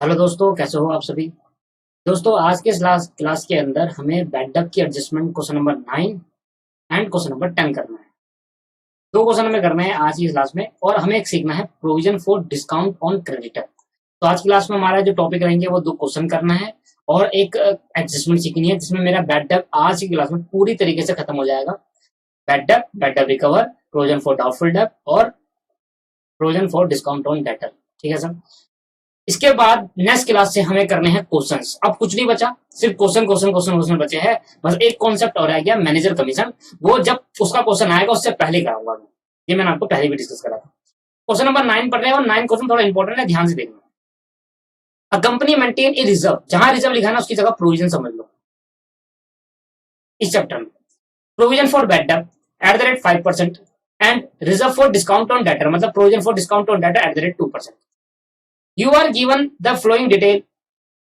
Hello दोस्तों, कैसे हो आप सभी। दोस्तों, आज के क्लास क्लास के अंदर हमें बैकडअप की adjustment question number 9 and question number 10 करना है। दो क्वेश्चन हमें करना है आज की क्लास में, और हमें एक सीखना है provision for discount on creditor. तो आज की क्लास में हमारा जो टॉपिक रहेंगे वो दो क्वेश्चन करना है और एक एडजस्टमेंट सीखनी है, जिसमें मेरा बैकडअप आज की क्लास में पूरी तरीके से खत्म हो जाएगा। Backed up, backed up recover, provision for doubtful डेब्ट और provision for discount on debtor. ठीक है सर। इसके बाद नेक्स्ट क्लास से हमें करने हैं क्वेश्चंस। अब कुछ नहीं बचा, सिर्फ क्वेश्चन क्वेश्चन क्वेश्चन क्वेश्चन बचे हैं। बस एक कॉन्सेप्ट और रह गया, मैनेजर कमीशन। वो जब उसका क्वेश्चन आएगा उससे पहले कराऊंगा मैं। ये मैंने आपको पहले भी डिस्कस करा था। क्वेश्चन नंबर 9 पढ़ रहे हैं, और 9 क्वेश्चन थोड़ा इंपॉर्टेंट है, ध्यान से देखना। A company maintain a reserve, जहां रिजर्व लिखा है ना उसकी जगह प्रोविजन समझ लो इस चैप्टर में। Provision for bad debt at the rate 5% and reserve for discount on debtor, मतलब provision for discount on debtor at the rate 2%। You are given the following detail.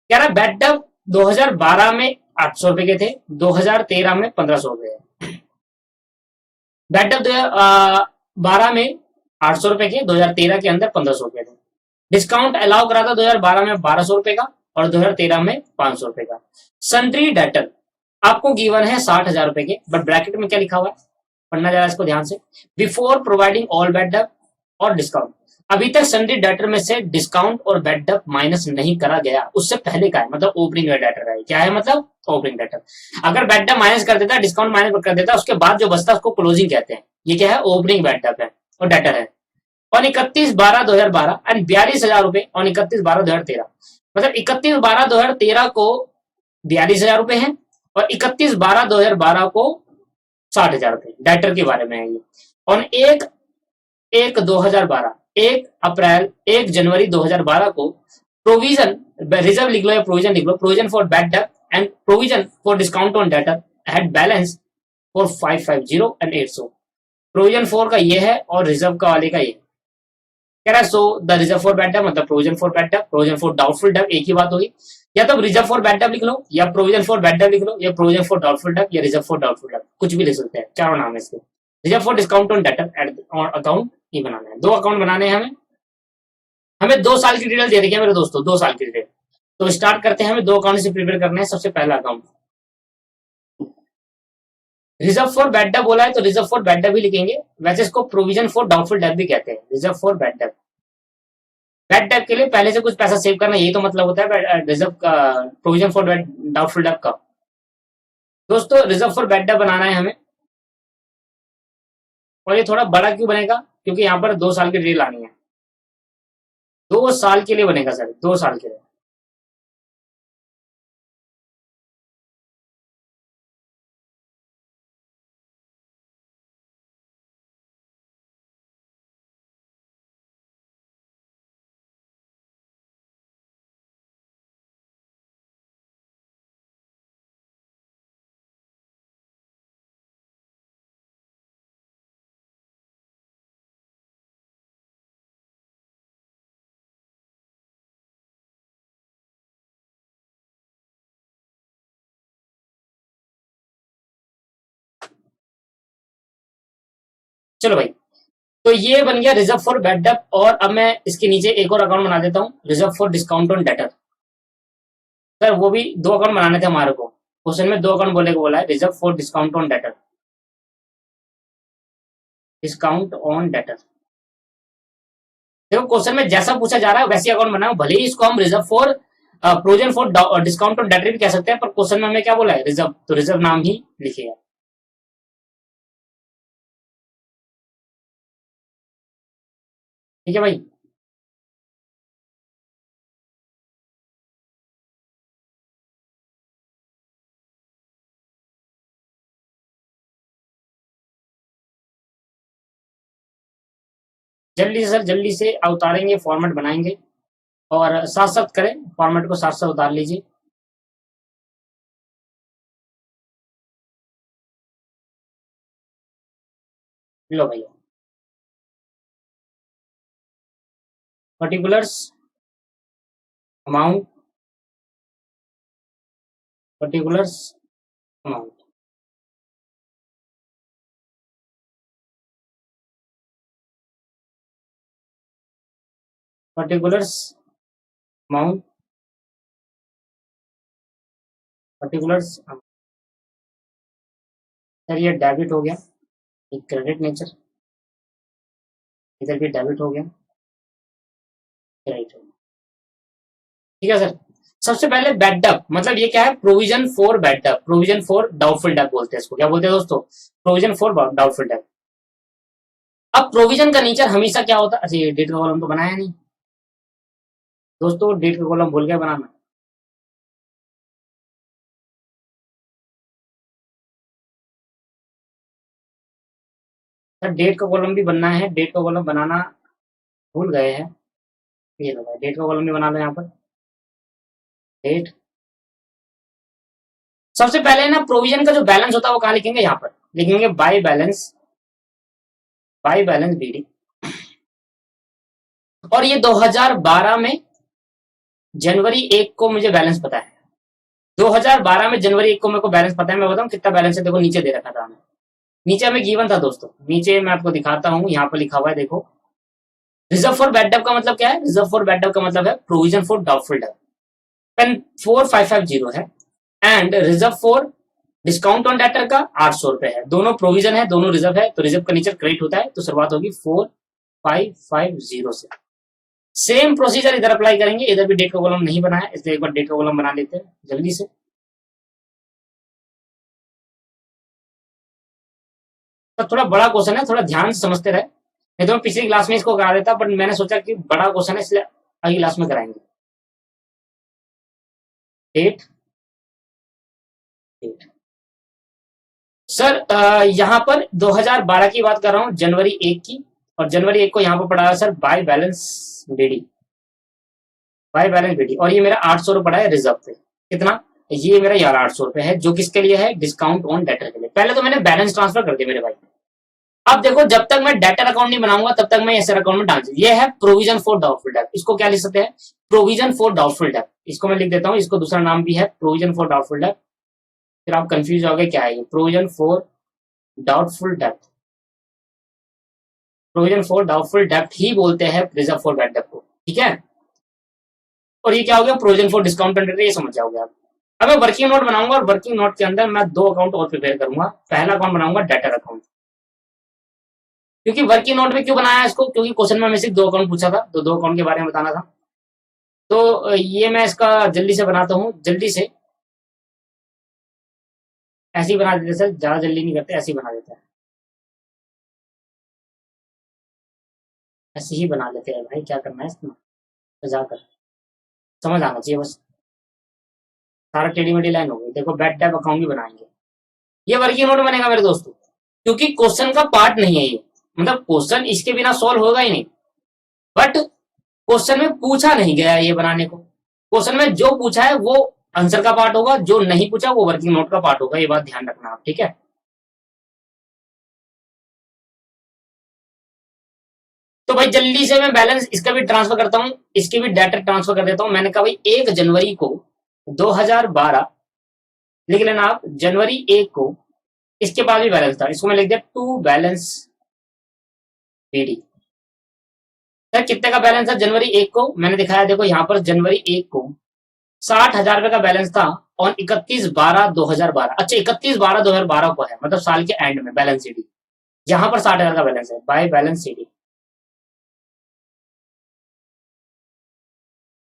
कह रहा बैड डेट 2012 में 800 रुपए के थे, 2013 में 1500 रुपए। बैड डेट 2012 में 800 रुपए के, 2013 के अंदर 1500 रुपए थे। डिस्काउंट अलाउ करा था 2012 में 1200 रुपए का और 2013 में 500 रुपए का। सन्ट्री डेटर आपको गिवन है 60,000 रुपए के, बट ब्रैकेट में क्या लिखा हुआ है, पढ़ना जरा इसको ध्यान से। Before providing all bad debt और डिस्काउंट, अभी तक सन्ड्री डेटर में से डिस्काउंट और बैड डेट माइनस नहीं करा गया, उससे पहले का है, मतलब ओपनिंग डेटर है। क्या है मतलब ओपनिंग डेटर। अगर बैड डेट माइनस कर देता, डिस्काउंट माइनस कर देता, उसके बाद जो बचता है उसको क्लोजिंग कहते हैं। ये क्या है, ओपनिंग बैड डेट है और डेटर है। और 31/12/2012 एंड 42,000 रुपए और 31/12/2013, मतलब 31/12/2013 को 42,000 रुपए है और 31/12/2012 को 60,000 रुपए डेटर के बारे में है ये। और 1/1/2012, 1 अप्रैल 1 जनवरी 2012 को प्रोविजन, रिजर्व लिख लो या प्रोविजन लिख लो, provision for bad debt and provision for discount on debtor had balance for 550 and 800। Provision for का ये है और रिजर्व का वाले का ये। कह रहा है so the reserve for bad debt मतलब provision for bad debt, provision for doubtful debt एक ही बात होगी। या तो रिजर्व फॉर बैड डेट लिख लो, या प्रोविजन फॉर बैड डेट लिख लो, या प्रोविजन फॉर डाउटफुल डेट, या रिजर्व फॉर डाउटफुल डेट, कुछ भी लिख सकते हैं, चारों नाम है इसके। Reserve for discount on debtor account ही बनाना है, दो अकाउंट बनाने हैं हमें। हमें 2 साल की डिटेल दे रखी है मेरे दोस्तों, 2 साल की डिटेल। तो स्टार्ट करते हैं, हमें दो अकाउंट से प्रिपेयर करने हैं। सबसे पहला account reserve for bad date बोला है, तो रिजर्व फॉर बैड डेट भी लिखेंगे। वैसे इसको प्रोविजन फॉर डाउटफुल डेट भी कहते हैं, reserve for bad date. Bad debt के लिए पहले से कुछ पैसा सेव करना, यही तो मतलब होता है रिजर्व का, प्रोविजन फॉर डाउटफुल डेट का। दोस्तों, रिजर्व फॉर बैड डेट बनाना है हमें, और ये थोड़ा बड़ा क्यों बनेगा, क्योंकि यहाँ पर 2 साल की डिटेल आनी है। 2 साल के लिए बनेगा सर, 2 साल के लिए। चलो भाई, तो ये बन गया रिजर्व फॉर बैड डेट। और अब मैं इसके नीचे एक और अकाउंट बना देता हूँ, reserve for discount on debtor. Sir वो भी दो अकाउंट बनाने थे हमारे को, क्वेश्चन में दो अकाउंट बोले को बोला है, reserve for discount on debtor, discount on debtor. देखो क्वेश्चन में जैसा पूछा जा रहा है वैसे अकाउंट बनाओ, भले ही इसको हम reserve for provision for discount on debtor भी कह सकते हैं, पर क्वेश्चन में हमें क्या बोला है, रिजर्व, तो रिजर्व नाम ही लिखिएगा। ठीक है भाई। जल्दी से सर, जल्दी से उतारेंगे, फॉर्मेट बनाएंगे, और साथ साथ करें, फॉर्मेट को साथ साथ उतार लीजिए। लो भैया, particulars, amount, particulars, amount, particulars, amount, particulars sir ये डेबिट हो गया, एक क्रेडिट नेचर, इधर भी डेबिट हो गया, क्रेडिट हो गया। ठीक है सर। सबसे पहले बैड डेट मतलब ये क्या है, provision for bad debt, provision for doubtful date बोलते हैं इसको, क्या बोलते हैं दोस्तों, प्रोविजन फॉर डाउटफुल डेट। अब प्रोविजन का नेचर हमेशा क्या होता है, अच्छा ये डेट का कॉलम तो बनाया नहीं दोस्तों, डेट का कॉलम भूल गया बनाना। सर डेट का कॉलम भी बनना है, डेट का कॉलम बनाना भूल गए हैं, ये लो भाई डेट का कॉलम भी बना लो यहाँ पर, डेट। सबसे पहले ना प्रोविजन का जो बैलेंस होता है वो कहाँ लिखेंगे, यहाँ पर लिखेंगे बाय बैलेंस बीडी। और ये 2012 में जनवरी 1 को मुझे बैलेंस पता है, 2012 में जनवरी 1 को मेरे को बैलेंस पता है, मैं बताऊं कितना बैलेंस है, देखो नीचे दे रखा था हमें, नीचे हमें गिवन था दोस्तों, नीचे मैं आपको दिखाता हूँ, यहाँ पर लिखा हुआ है देखो, रिजर्व फॉर बैड डेट का मतलब क्या है, रिजर्व फॉर बैड डेट का मतलब है प्रोविजन फॉर डाउटफुल डेट, पेन 4550 है, and reserve for discount on debtor का 800 रुपए है, दोनों प्रोविजन है, दोनों रिजर्व है, तो रिजर्व का नीचे क्रेडिट होता है, तो शुरुआत होगी 4550 से। सेम प्रोसीजर इधर अप्लाई करेंगे, इधर भी डेट का कॉलम नहीं बना है, इसलिए एक बार डेट का कॉलम बना लेते हैं जल्दी से। तो थोड़ा बड़ा क्वेश्चन है, थोड़ा ध्यान से समझते रहे, नहीं तो मैं पिछली क्लास में इसको करा देता, बट मैंने सोचा कि बड़ा क्वेश्चन है इसलिए अगली क्लास में कराएंगे। डेट डेट सर यहाँ पर 2012 की बात कर रहा हूँ, जनवरी 1 की, और जनवरी 1 को यहाँ पर पड़ा है sir by balance BD, by balance BD, और ये मेरा 800 रुपये पड़ा है रिजर्व पे, कितना, ये मेरा यार 800 रुपये है, जो किसके लिए है, डिस्काउंट ऑन डेटर के लिए। पहले तो मैंने बैलेंस ट्रांसफर कर दिया मेरे भाई। अब देखो जब तक मैं डेटर अकाउंट नहीं बनाऊंगा तब तक मैं एसआर अकाउंट में डाल, ये है प्रोविजन फॉर डाउटफुल डेट, इसको क्या लिख सकते हैं, प्रोविजन फॉर डाउटफुल डेट, इसको मैं लिख देता हूँ, इसको दूसरा नाम भी है प्रोविजन फॉर डाउटफुल डेट, फिर आप कंफ्यूज हो गए क्या है ये, provision for doubtful debt, provision for doubtful debt ही बोलते हैं रिजर्व फॉर बैड डेट को, ठीक है। और ये क्या हो गया, प्रोविजन फॉर डिस्काउंट डेट, ये समझ जाओगे आप। अब मैं वर्किंग नोट बनाऊंगा, और वर्किंग नोट के अंदर मैं दो अकाउंट और प्रिपेयर करूंगा, पहला अकाउंट बनाऊंगा डेटर अकाउंट, क्योंकि वर्किंग नोट में क्यों बनाया इसको, क्योंकि क्वेश्चन में हमें सिर्फ दो अकाउंट पूछा था, तो दो अकाउंट के बारे में बताना था, तो ये मैं इसका जल्दी से बनाता हूँ, जल्दी से ऐसे ही बना देते सर, ज्यादा जल्दी नहीं करते, ऐसे ही बना देते हैं, ऐसे ही बना लेते हैं भाई, क्या करना है इसमें, जाकर समझ आना चाहिए बस, सारा टेढ़ी मेढ़ी लाइन हो गई, देखो बैड टाइप अकाउंट भी बनाएंगे, ये वर्किंग नोट बनेगा मेरे दोस्तों, क्योंकि क्वेश्चन का पार्ट नहीं है ये, मतलब क्वेश्चन इसके बिना सॉल्व होगा ही नहीं, बट क्वेश्चन में पूछा नहीं गया ये बनाने को, क्वेश्चन में जो पूछा है वो आंसर का पार्ट होगा, जो नहीं पूछा वो वर्किंग नोट का पार्ट होगा, ये बात ध्यान रखना आप, ठीक है। तो भाई जल्दी से मैं बैलेंस इसका भी ट्रांसफर करता हूँ, इसके भी डाटा ट्रांसफर कर देता हूँ, मैंने कहा भाई 1 जनवरी को 2012 लिख लेना आप, जनवरी 1 को इसके पास भी बैलेंस था, इसको मैं लिख दिया टू बैलेंस बीडी। सर कितने का बैलेंस था जनवरी 1 को, मैंने दिखाया देखो यहाँ पर, जनवरी 1 को 60,000 रुपए का बैलेंस था, और 31/12/2012, अच्छा 31/12/2012 को है, मतलब साल के एंड में बैलेंस सीडी, यहाँ पर 60,000 का बैलेंस है बाय बैलेंस सीडी,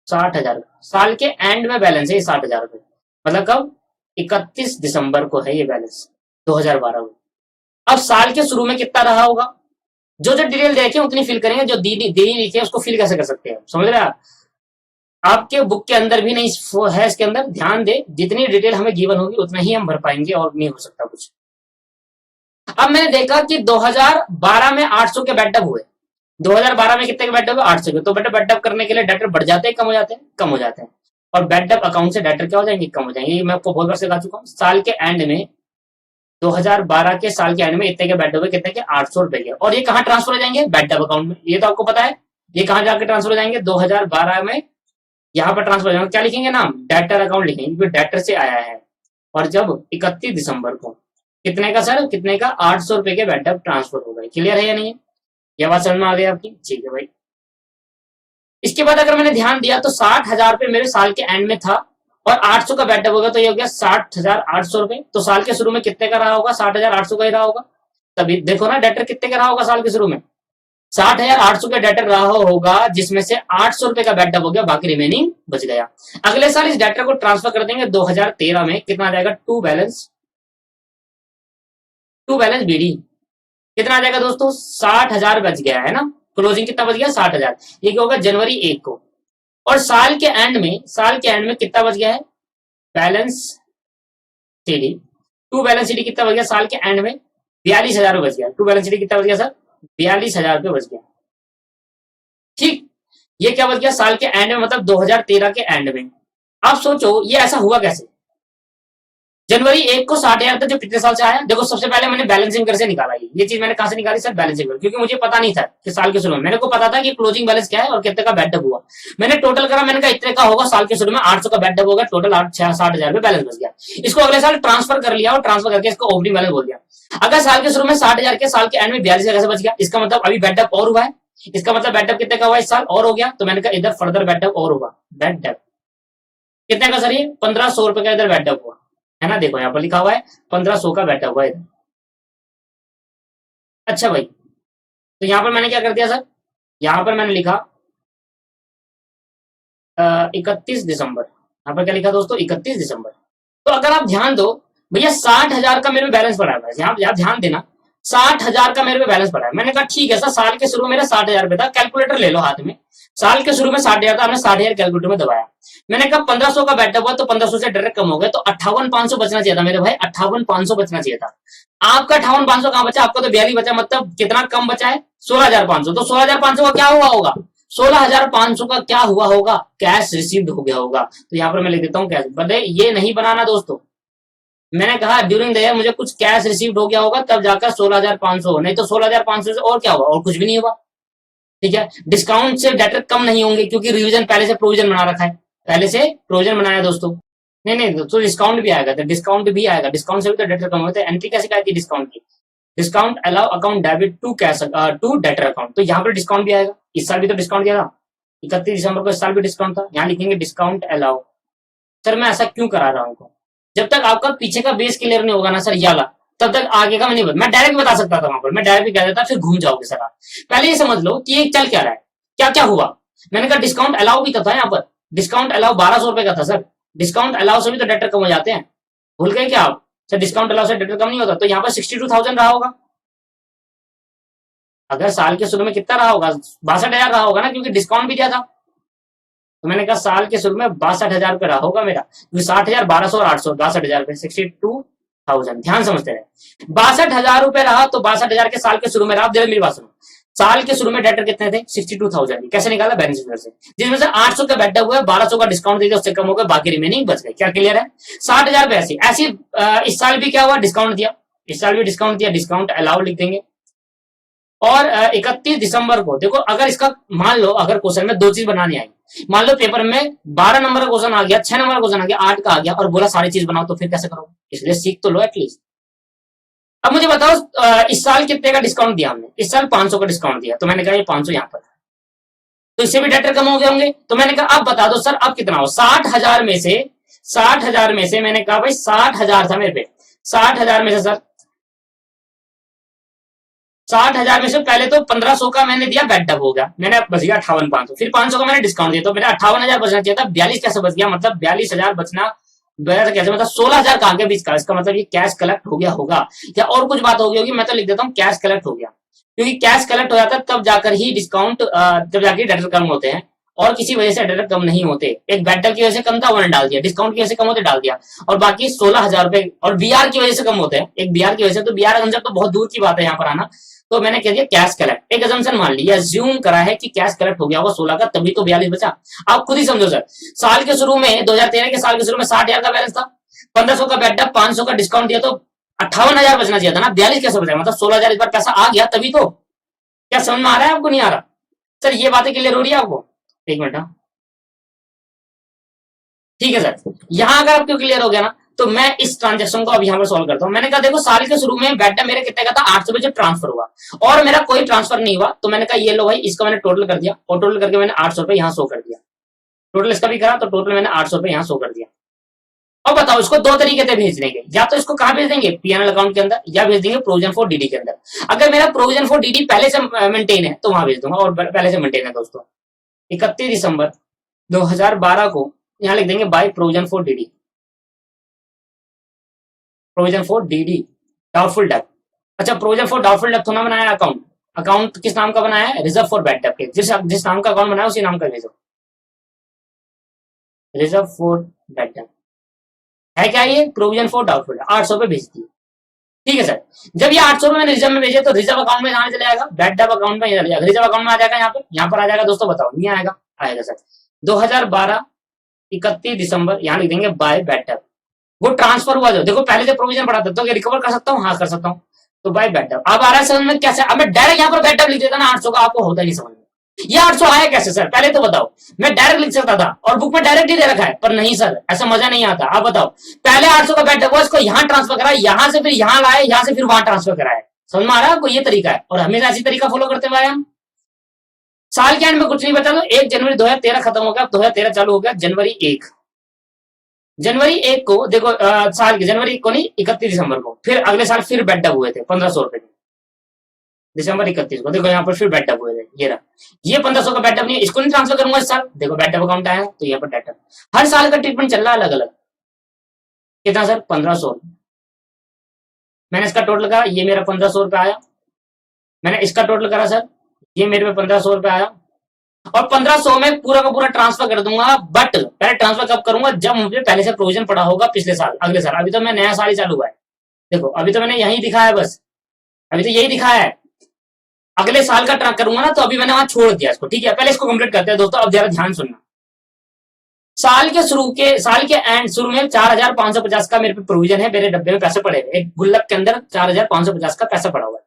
60,000 साल के एंड में बैलेंस है ये 60,000 रुपए, मतलब कब, 31 दिसंबर को है ये बैलेंस 2012 को। अब साल के शुरू में कितना रहा होगा, जो जो डिटेल देखे उतनी फिल करेंगे, जो दी दी लिखी है उसको फिल कैसे कर सकते हैं, समझ रहे हैं आप, आपके बुक के अंदर भी नहीं है, इसके अंदर ध्यान दे, जितनी डिटेल हमें गिवन होगी उतना ही हम भर पाएंगे, और नहीं हो सकता कुछ। अब मैंने देखा कि 2012 में 800 के बैटअप हुए, 2012 में कितने के बैटअप हुए, 800 के, तो बेटा बैटअप करने के लिए डेटर बढ़ जाते हैं कम हो जाते हैं, कम हो जाते हैं, और बैटअप अकाउंट से डेटर क्या हो जाएंगे, कम हो जाएंगे, ये मैं आपको बहुत बार सिखा चुका हूँ। साल के एंड में 2012 के साल के एंड में इतने के बैटअप हुए, कितने के, 800 रुपए के, और ये कहाँ ट्रांसफर हो जाएंगे, बैटअप अकाउंट में, ये तो आपको पता है, ये कहाँ जाकर ट्रांसफर हो जाएंगे, 2012 में यहाँ पर ट्रांसफर हो जाएंगे, क्या लिखेंगे नाम, डेटर अकाउंट लिखेंगे, क्योंकि डेटर से आया है, और जब 31 दिसंबर को कितने का सर, कितने का, 800 रुपए के बैटअप ट्रांसफर हो गए, क्लियर है या नहीं है, यह बात समझ में आ गई आपकी, ठीक है भाई। इसके बाद अगर मैंने ध्यान दिया तो 60,000 रुपए मेरे साल के एंड में था, और 800 का बैडअप होगा तो ये हो गया 60,800 रुपए। तो साल के शुरू में कितने का रहा होगा? 60,800 का ही रहा होगा। तभी देखो ना डेटर कितने का रहा होगा साल के शुरू में? 60,800 का डेटर रहा होगा, जिसमें से 800 रुपए का बैडअप हो गया, बाकी रिमेनिंग बच गया। अगले साल इस डेटर को ट्रांसफर कर देंगे 2013 में। कितना आ जाएगा? टू बैलेंस बीडी कितना आ जाएगा दोस्तों? 60,000 बच गया है ना। क्लोजिंग कितना बच गया? 60,000। ये क्या होगा? जनवरी 1 को। और साल के एंड में कितना बच गया है? Balance CD. To balance CD कितना बच गया साल के एंड में? 42,000 बच गया। टू बैलेंस सीडी कितना बच गया सर? 42,000 रुपये बच गया। ठीक, ये क्या बच गया साल के एंड में, मतलब 2013 के एंड में। अब सोचो ये ऐसा हुआ कैसे? जनवरी 1 को 60,000 तक जो पिछले साल से आया। देखो सबसे पहले मैंने बैलेंसिंग कर से निकाला। ये चीज मैंने कहां से निकाली सर? बैलेंसिंग कर, क्योंकि मुझे पता नहीं था कि साल के शुरू में। मेरे को पता था कि क्लोजिंग बैलेंस क्या है और कितने का बैडअप हुआ। मैंने टोटल करा, मैंने कहा इतने का होगा साल के शुरू में। 800 का बैडअप होगा, टोटल 60,000 रुपए बैलेंस बच गया। इसको अगले साल ट्रांसफर कर लिया और ट्रांसफर करके इसको ओपनिंग बैलेंस बोल दिया। अगर साल के शुरू में 60,000 के, साल के एंड में 42,000 कैसे बच गया? इसका मतलब अभी बैडअप और हुआ है। इसका मतलब बैडअप कितने का हुआ इस साल? और हो गया। तो मैंने कहा इधर फर्दर बैडअप और होगा। बैडअप कितने का सर? ये 1,500 रुपए का इधर बैडअप हुआ है ना। देखो यहाँ पर लिखा हुआ है 1,500 का बैठा हुआ है। अच्छा भाई, तो यहाँ पर मैंने क्या कर दिया सर? यहाँ पर मैंने लिखा 31 दिसंबर। यहाँ पर क्या लिखा दोस्तों? 31 दिसंबर। तो अगर आप ध्यान दो भैया, 60,000 का मेरे में बैलेंस पड़ा है। यहाँ ध्यान देना, 60,000 का मेरे में बैलेंस पड़ा है। मैंने कहा ठीक है सर, साल के शुरू में मेरा 60,000 रुपए था। कैलकुलेटर ले लो हाथ में। साल के शुरू में 60,000 था, हमने 60,000 कैलकुलेटर में दबाया। मैंने कहा 1,500 का बैठा हुआ, तो 1,500 से डायरेक्ट कम हो गया, तो 58,500 बचना चाहिए था मेरे भाई। 58,500 बचना चाहिए था। आपका 58,500 कहां बचा? आपका तो 42 बचा। मतलब कितना कम बचा है? 16,500। तो 16,500 का क्या हुआ होगा? 16,500 का क्या हुआ होगा? कैश रिसीव्ड हो गया होगा। तो यहाँ पर मैं लिख देता हूँ कैश। बड़े ये नहीं बनाना दोस्तों। मैंने कहा ड्यूरिंग द ईयर मुझे कुछ कैश रिसीव्ड हो गया होगा, तब जाकर 16,500। नहीं तो 16,500 से और क्या हुआ? और कुछ भी नहीं हुआ। ठीक है, डिस्काउंट से डेटर कम नहीं होंगे, क्योंकि रिवीजन पहले से प्रोविजन बना रखा है। पहले से प्रोविजन बनाया दोस्तों। नहीं नहीं दोस्तों, डिस्काउंट भी आएगा। तो डिस्काउंट भी आएगा। डिस्काउंट से भी तो डेटर कम होते हैं। एंट्री कैसे कहती है डिस्काउंट की? Discount allow account debit to cash to debtor account. तो यहाँ पर डिस्काउंट भी आएगा। इस साल भी तो डिस्काउंट दिया था। 31 दिसंबर को इस साल भी डिस्काउंट था। यहाँ लिखेंगे डिस्काउंट अलाउ। सर मैं ऐसा क्यों करा रहा हूँ? जब तक आपका पीछे का बेस क्लियर नहीं होगा ना सर, ये वाला, तब तक आगे का मैं नहीं बता। मैं डायरेक्ट बता सकता था वहां पर। मैं डायरेक्ट कह देता, फिर घूम जाओगे सर आप। पहले ये समझ लो कि ये चल क्या रहा है, क्या क्या हुआ। मैंने कहा डिस्काउंट अलाउ भी तो था यहाँ पर। डिस्काउंट अलाउ 1,200 रुपए का था सर। डिस्काउंट अलाउ से भी तो डेटर कम हो जाते हैं। भूल गए क्या आप? सर डिस्काउंट अलाउ से डेटर कम नहीं होता। तो यहाँ पर 62,000 रहा होगा। अगर साल के शुरू में कितना रहा होगा? 62,000 रहा होगा ना, क्योंकि डिस्काउंट भी दिया था। तो मैंने कहा साल के शुरू में 62,000 रुपए रहा होगा मेरा। 60,000, 1,200 और 800, 62,000 रुपए, 62,000। ध्यान समझते रहे। 62,000 रुपए रहा, तो 62,000 के साल के शुरू में रहा। मेरी बात सुनो, साल के शुरू में डेटर कितने थे? 62,000। कैसे निकाला? बैलेंस शीट से, जिसमें से 800 का बैठा हुआ है, 1,200 का डिस्काउंट दे दिया, उससे कम हो गया, बाकी रिमेनिंग बच गए। क्या क्लियर है? 60,000 रुपए ऐसी इस साल भी क्या हुआ? डिस्काउंट दिया। इस साल भी डिस्काउंट दिया। डिस्काउंट अलाउ लिख देंगे। और 31 दिसंबर को देखो, अगर इसका मान लो, अगर क्वेश्चन में दो चीज बनानी आई, मान लो पेपर में 12 नंबर का क्वेश्चन आ गया, 6 नंबर का क्वेश्चन आ गया, 8 का आ गया, और बोला सारी चीज बनाओ, तो फिर कैसे करोगे? इसलिए सीख तो लो एटलीस्ट। अब मुझे बताओ इस साल कितने का डिस्काउंट दिया हमने? इस साल 500 का डिस्काउंट दिया। तो मैंने कहा ये 500 यहाँ पर, तो इससे भी डेटर कम हो गए होंगे। तो मैंने कहा अब बता दो सर अब कितना हो? 60,000 में से, 60,000 में से मैंने कहा भाई 60,000 था मेरे पे, 60,000 में से सर 60,000 में से पहले तो 1,500 का मैंने दिया, बैडअप हो गया, मैंने बच गया 58,500। फिर 500 का मैंने डिस्काउंट दिया, तो मेरा 58,000 बचना चाहिए था। 42 कैसे बच गया? मतलब 42,000 बचना कैसे? मतलब 16,000 कहां के बीच का? इसका मतलब ये कैश कलेक्ट हो गया होगा, या और कुछ बात हो गई होगी। मैं तो लिख देता हूँ कैश कलेक्ट हो गया, क्योंकि कैश कलेक्ट हो जाता है तब जाकर ही डिस्काउंट, जब जाकर डेटर कम होते हैं। और किसी वजह से डेटर कम नहीं होते। एक बैडअप की वजह से कम था, उन्होंने डाल दिया। डिस्काउंट की वजह से कम होते, डाल दिया। और बाकी 16,000 रुपए, और बीआर की वजह से कम होते हैं। एक बीआर की वजह से, तो बीआर कंसेप्ट तो बहुत दूर की बात है यहाँ पर आना। तो मैंने कह दिया कैश कलेक्ट। एक अजम्पशन मान लिया, अज्यूम करा है कि कैश कलेक्ट हो गया होगा 16 का, तभी तो 42 बचा। आप खुद ही समझो सर, साल के शुरू में 2013 के साल के शुरू में 60,000 का बैलेंस था, 1,500 का बैडअप, 500 का डिस्काउंट दिया, तो 58,000 बचना चाहिए था ना। 42 कैसे बचा? मतलब 16,000 इस बार पैसा आ गया तभी तो। क्या समझ में आ रहा है आपको? नहीं आ रहा सर? ये बातें क्लियर हो रही है आपको? एक मिनट। ठीक है सर, यहां अगर आपको क्लियर हो गया ना, तो मैं इस ट्रांजेक्शन को अब यहाँ पर सॉल्व करता हूं। मैंने कहा देखो साल के शुरू में बैडअप मेरे कितने का था? 800 पे, जो ट्रांसफर हुआ, और मेरा कोई ट्रांसफर नहीं हुआ। तो मैंने कहा ये लो भाई, इसका मैंने टोटल कर दिया, और टोटल करके मैंने 800 रुपए यहाँ शो कर दिया। टोटल इसका भी करा, तो टोटल मैंने 800 रुपए यहाँ शो कर दिया। अब बताओ इसको दो तरीके से भेज देंगे, या तो इसको कहां भेज देंगे पीएनएल अकाउंट के अंदर, या भेज देंगे प्रोविजन फॉर डीडी के अंदर। अगर मेरा प्रोविजन फॉर डीडी पहले से मेंटेन है तो वहां भेज दूंगा, और पहले से मेंटेन है दोस्तों। 31 दिसंबर 2012 को यहां लिख देंगे by provision for DD, provision for DD doubtful डेब्ट। अच्छा, प्रोविजन फॉर डाउटफुल डेब्ट थोड़ा बनाया अकाउंट, अकाउंट किस नाम का बनाया है, रिजर्व फॉर बैड डेब्ट के, जिस नाम का अकाउंट बनाया उसी नाम का भेजो, रिजर्व फॉर बैड डेब्ट। है क्या ये प्रोविजन फॉर डाउटफुल डेब्ट, 800 पे भेज दिए। ठीक है सर, जब ये 800 मैंने रिजर्व में भेजे तो रिजर्व अकाउंट में कहां चले जाएगा, बैड डेब्ट अकाउंट में चले जाएगा, रिजर्व अकाउंट में आ जाएगा, यहाँ पर आ जाएगा दोस्तों, बताओ नहीं आएगा, आएगा सर। 2012 31 दिसंबर यहाँ लिख देंगे बाय बैड डेब्ट, वो ट्रांसफर हुआ जो, देखो पहले से प्रोविजन पड़ा था तो रिकवर कर सकता हूँ, हाँ कर सकता हूँ, तो बाय बैड डेब्ट। अब आ रहा है समझ में कैसे, अब मैं डायरेक्ट यहाँ पर बैड डेब्ट लिख देता ना 800 का, आपको होता नहीं समझ में, ये 800 आया कैसे सर, पहले तो बताओ। मैं डायरेक्ट लिख सकता था और बुक में डायरेक्ट ही दे रखा है, पर नहीं सर ऐसा मजा नहीं आता। आप बताओ, पहले 800 का बैड डेब्ट हुआ, इसको यहाँ ट्रांसफर करा, यहाँ से फिर यहाँ लाए, यहाँ से फिर वहां ट्रांसफर कराया, समझ में आ रहा है आपको, ये तरीका है, और हमेशा ऐसी तरीका फॉलो करते हुए हम। साल के एंड में कुछ नहीं बचा, तो 1 जनवरी 2013 खत्म हो गया, 2013 चालू हो गया, जनवरी 1 को देखो, साल के जनवरी 1 को नहीं, 31 दिसंबर को, फिर अगले साल फिर बैड डेब्ट हुए थे 1500 रुपए के, दिसंबर 31 को देखो यहाँ पर फिर बैड डेब्ट हुए थे, ये रहा, ये 1500 का बैड डेब्ट नहीं है, इसको नहीं ट्रांसफर करूंगा इस साल, देखो बैड डेब्ट अकाउंट आया तो यहाँ पर डेब्ट, हर साल का ट्रीटमेंट चल रहा है अलग अलग। कितना सर, 1500, मैंने इसका टोटल करा, ये मेरा 1500 रुपए आया, मैंने इसका टोटल करा सर, ये मेरे पे 1500 रुपए आया, और 1500 में पूरा का पूरा ट्रांसफर कर दूंगा, बट पहले ट्रांसफर कब करूंगा, जब मुझे पहले से प्रोविजन पड़ा होगा पिछले साल, अगले साल, अभी तो मैं नया साल ही चालू हुआ है, देखो अभी तो मैंने यही दिखाया है, बस अभी तो यही दिखाया है, अगले साल का ट्रैक करूंगा ना तो अभी मैंने वहां छोड़ दिया इसको, ठीक है, पहले इसको कंप्लीट करते हैं दोस्तों, अब जरा ध्यान सुनना। साल के एंड शुरू में 4550 का मेरे पे प्रोविजन है, मेरे डब्बे में पैसे पड़े हुए, एक गुल्लक के अंदर 4550 का पैसा पड़ा हुआ है,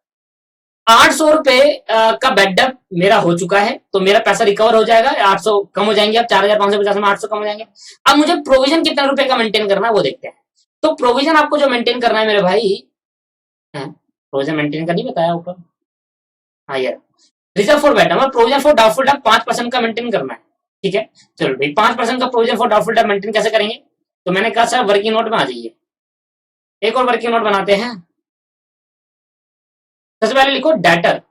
800 रुपए का बैड डेब्ट मेरा हो चुका है, तो मेरा पैसा रिकवर हो जाएगा, 800 कम हो जाएंगे, अब 4550 में 800 कम हो जाएंगे। अब मुझे प्रोविजन कितने रुपए का मेंटेन करना है वो देखते हैं। तो प्रोविजन आपको जो मेंटेन करना है मेरे भाई, प्रोविजन मेंटेन का नहीं बताया ऊपर, हाँ यार, रिजर्व फॉर बैड डेब्ट, प्रोविजन फॉर डाउटफुल डेब्ट 5% का मेंटेन करना है, ठीक है। चलो भाई 5% का प्रोविजन फॉर डाउटफुल डेब्ट मेंटेन कैसे करेंगे, तो मैंने कहा सर वर्किंग नोट में आ जाइए, एक और वर्किंग नोट बनाते हैं। सबसे पहले लिखो डेटर,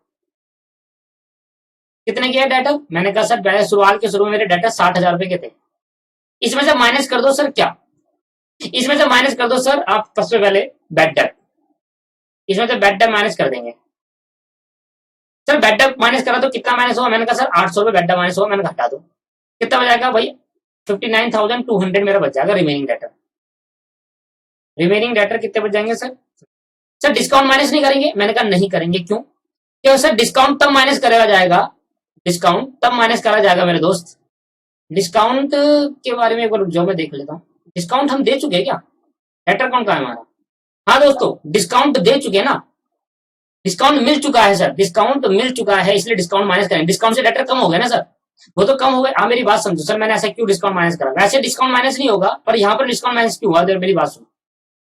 कितने के डेटर, मैंने कहा सर पहले शुरू में मेरे डेटर 60,000 रुपए के थे, इसमें से माइनस कर दो सर, क्या इसमें से माइनस कर दो सर आप, सबसे पहले बैड डेट, इसमें से बैड डेट माइनस कर देंगे सर, बैड डेट माइनस करा तो कितना माइनस हुआ, मैंने कहा सर 800 रुपए बैड डेट माइनस हुआ, मैंने घटा दो, कितना बचाएगा भाई 59,200 मेरा बच जाएगा रिमेनिंग डेटर, रिमेनिंग डेटर कितने बच जाएंगे सर, सर डिस्काउंट माइनस नहीं करेंगे, मैंने कहा नहीं करेंगे, क्यों सर, डिस्काउंट तब माइनस करेगा जाएगा, डिस्काउंट तब माइनस करा जाएगा मेरे दोस्त, डिस्काउंट के बारे में एक बार जो मैं देख लेता हूँ, डिस्काउंट हम दे चुके हैं क्या, डेटर अकाउंट का है हमारा, हाँ दोस्तों डिस्काउंट दे चुके हैं ना, डिस्काउंट मिल चुका है सर, डिस्काउंट मिल चुका है, इसलिए डिस्काउंट माइनस करेंगे, डिस्काउंट से डेटर कम हो गया ना सर, वो तो कम हो गए, मेरी बात समझो सर, मैंने ऐसा क्यों डिस्काउंट माइनस करा, वैसे डिस्काउंट माइनस नहीं होगा, पर यहाँ पर डिस्काउंट माइनस क्यों हुआ, मेरी बात सुनो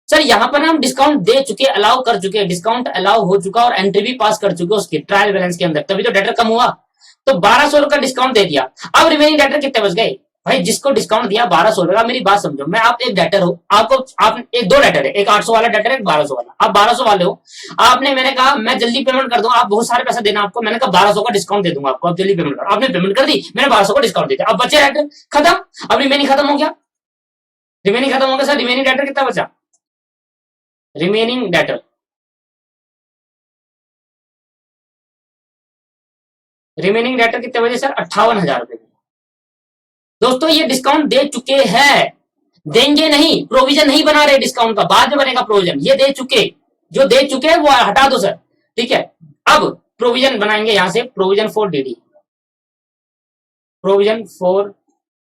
सर, यहाँ पर हम डिस्काउंट दे चुके, अलाउ कर चुके, डिस्काउंट अलाउ हो चुका और एंट्री भी पास कर चुके उसके ट्रायल बैलेंस के अंदर, तभी तो डेटर कम हुआ, तो 1200 का डिस्काउंट दे दिया, अब रिमेनिंग डेटर कितने बच गए भाई, जिसको डिस्काउंट दिया 1200 का, मेरी बात समझो, मैं आप एक डेटर हो, आपको आप एक दो डेटर है, एक 800 वाला डेटर है, एक 1200 वाला, आप 1200 वाले हो, आपने मैंने कहा मैं जल्दी पेमेंट कर दूंगा, आप बहुत सारे पैसा देना आपको, मैंने कहा 1200 का डिस्काउंट दे दूंगा आपको, आप जल्दी पेमेंट करो, आपने पेमेंट कर दी, मैंने 1200 का डिस्काउंट दे दिया, अब बचे डेटर खत्म, अब रिमेनिंग खत्म हो गया, रिमेनिंग खत्म हो गया सर, रिमेनिंग डेटर कितना बचा, रिमेनिंग डेटर, रिमेनिंग डेटर कितने बजे सर, 58,000 रुपए। दोस्तों ये डिस्काउंट दे चुके हैं, देंगे नहीं, प्रोविजन नहीं बना रहे डिस्काउंट का, बाद में बनेगा प्रोविजन, ये दे चुके, जो दे चुके वो हटा दो सर, ठीक है। अब प्रोविजन बनाएंगे यहां से, provision for DD, provision for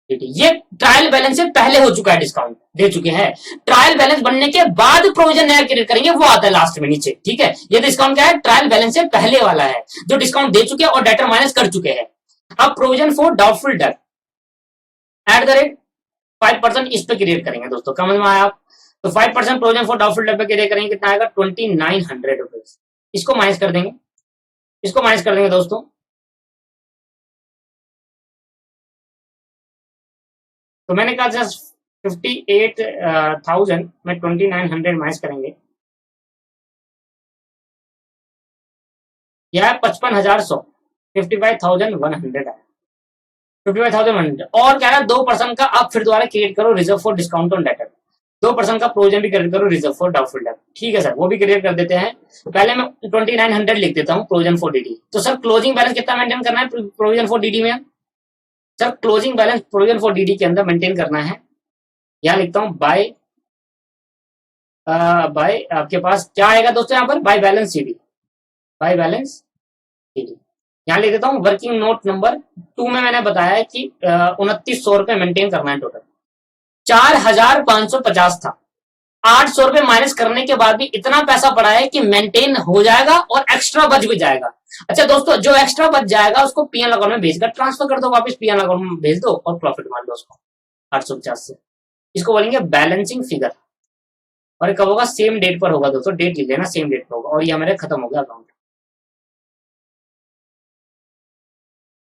DD, ये ट्रायल बैलेंस से पहले हो चुका है, डिस्काउंट दे चुके हैं, ट्रायल बैलेंस बनने के बाद प्रोविजन नया क्रिएट करेंगे, वो आता है लास्ट में नीचे, ठीक है। ये डिस्काउंट क्या है, ट्रायल बैलेंस से पहले वाला है, जो डिस्काउंट दे चुके हैं और डेटर माइनस कर चुके हैं। अब provision for doubtful date at the rate 5% इस पे क्रिएट करेंगे दोस्तों, समझ में आया आप, तो 5% प्रोविजन फॉर डाउटफुल डेट पे क्रिएट करेंगे, कितना आएगा 2900 रुपीज, इसको माइनस कर देंगे, इसको माइनस कर देंगे दोस्तों, तो मैंने कहा 58,000 में 2900 माइनस करेंगे, यह 55,100, 55,100 आया, 55,100। और कह रहा है 2% का अब फिर दोबारा क्रिएट करो reserve for discount on debtor, 2% का प्रोविजन भी क्रिएट करो रिजर्व फॉर डाउटफुल डेट। ठीक है सर, वो भी क्रिएट कर देते हैं। तो पहले मैं 2900 लिख देता हूँ प्रोविजन फॉर डीडी। तो सर क्लोजिंग बैलेंस कितना मेंटेन करना है प्रोविजन फॉर डीडी में? Sir closing balance provision for DD के अंदर मेंटेन करना है, यहाँ लिखता हूँ बाय आपके पास क्या आएगा दोस्तों यहाँ पर, by balance CD, by balance CD. यहाँ लिख देता हूँ वर्किंग नोट नंबर 2 में मैंने बताया है कि 2900 रुपए मेंटेन करना है टोटल, 4,550 था, 800 रुपए माइनस करने के बाद भी इतना पैसा पड़ा है कि मेंटेन हो जाएगा और एक्स्ट्रा बच भी जाएगा। अच्छा दोस्तों, जो एक्स्ट्रा बच जाएगा उसको पीएन अकाउंट में भेजकर ट्रांसफर कर दो, वापस पीएन अकाउंट में भेज दो और प्रॉफिट मान लो उसको 850 से। इसको बोलेंगे बैलेंसिंग फिगर। और कब होगा? सेम डेट पर होगा दोस्तों, डेट लिख लेना, सेम डेट पर होगा। और ये हमारे खत्म हो गया अकाउंट।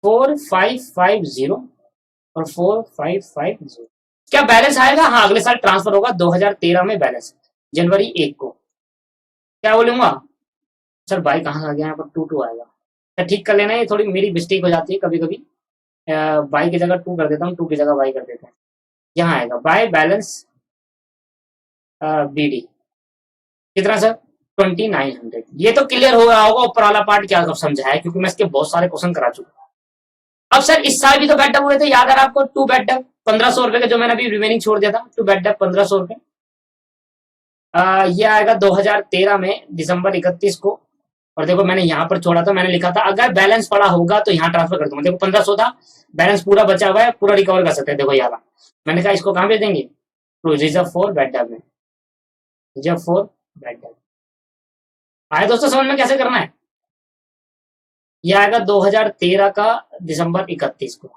4550 और 4550 क्या बैलेंस आएगा? हाँ, अगले साल ट्रांसफर होगा 2013 में बैलेंस, जनवरी 1 को। क्या बोलूंगा सर? बाई कहाँ आ गया? यहाँ पर 2 आएगा, तो ठीक कर लेना। ये थोड़ी मेरी मिस्टेक हो जाती है कभी कभी, बाई की जगह 2 कर देता हूँ, 2 की जगह बाई कर देते हैं। यहाँ आएगा बाय बैलेंस बीडी, कितना सर? 2900। ये तो क्लियर हो रहा होगा ऊपर वाला पार्ट क्या समझा है, क्योंकि मैं इसके बहुत सारे क्वेश्चन करा चुका हूँ। अब सर इस साल भी तो बैठक हुए थे, याद है आपको? 2 बैठक 1500 रुपए का जो मैंने अभी रिमेनिंग छोड़ दिया था, 2 बैठक 1500 रुपए। ये आएगा 2013 में दिसंबर 31 को। और देखो मैंने यहाँ पर छोड़ा था, मैंने लिखा था अगर बैलेंस पड़ा होगा तो यहाँ ट्रांसफर कर दूंगा। देखो 1500 था, बैलेंस पूरा बचा हुआ है, पूरा रिकवर कर सकते हैं। देखो यहाँ मैंने कहा इसको कहाँ भेज देंगे? तो रिजर्व फॉर बैड डेट में, रिजर्व फॉर बैड डेट। आए दोस्तों समझ में कैसे करना है? ये आएगा 2013 का दिसंबर 31 को।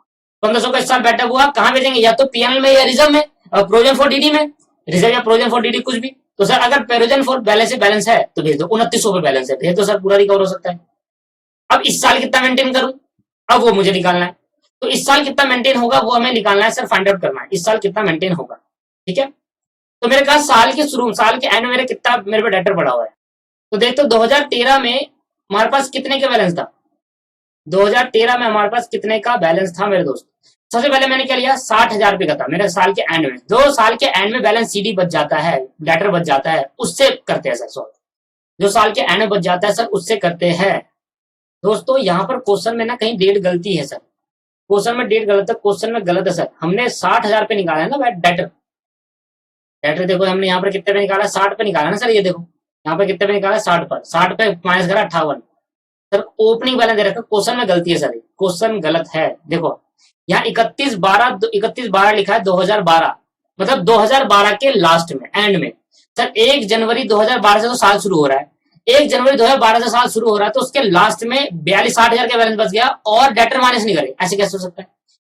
1500 का इस साल बैठक हुआ, कहाँ भेजेंगे? या तो पीएनएल में या रिजर्व में, प्रोविजन फॉर डीडी में, रिजर्व या प्रोविजन फॉर डीडी कुछ भी। तो सर अगर प्रोविजन फॉर बैलेंस है तो भेज दो, 2900 पे बैलेंस है, भेज दो सर, पूरा रिकवर हो सकता है। अब इस साल कितना मेंटेन करूं, अब वो मुझे निकालना है। तो इस साल कितना मेंटेन होगा वो हमें निकालना है सर, फाइंड आउट करना है इस साल कितना मेंटेन होगा। ठीक है, तो मेरे पास साल के शुरू, साल के एंड में मेरे कितना मेरे पे डेटर पड़ा हुआ है। तो देखते 2013 में हमारे पास कितने का बैलेंस था? 2013 में हमारे पास कितने का बैलेंस था मेरे दोस्त? सबसे पहले मैंने क्या लिया? 60,000 रुपए का था मेरे साल के एंड में। जो साल के एंड में बैलेंस सीडी बच जाता है, डेटर बच जाता है, उससे करते हैं सर सॉल्व। जो साल के एंड में बच जाता है सर उससे करते हैं। दोस्तों यहाँ पर क्वेश्चन में ना कहीं डेट गलती है सर, क्वेश्चन में डेट गलत है, क्वेश्चन में गलत है सर। हमने 60,000 पे निकाला है ना डेटर, डेटर देखो हमने यहाँ पर कितने पे निकाला? 60 पे निकाला ना सर। ये देखो यहाँ पे कितने पे निकाला? 60 पर, 60 पे माइनस करा 58 सर। ओपनिंग बैलेंस दे रखा, क्वेश्चन में गलती है सर, क्वेश्चन गलत है। देखो यहाँ 31/12 लिखा है 2012, मतलब 2012 के लास्ट में, एंड में। सर 1 जनवरी 2012 से तो साल शुरू हो रहा है, 1 जनवरी 2012 से साल शुरू हो रहा है, तो उसके लास्ट में 42-60,000 का बैलेंस बच गया और डेटर माइनस नहीं करे, ऐसे कैसे हो सकता है?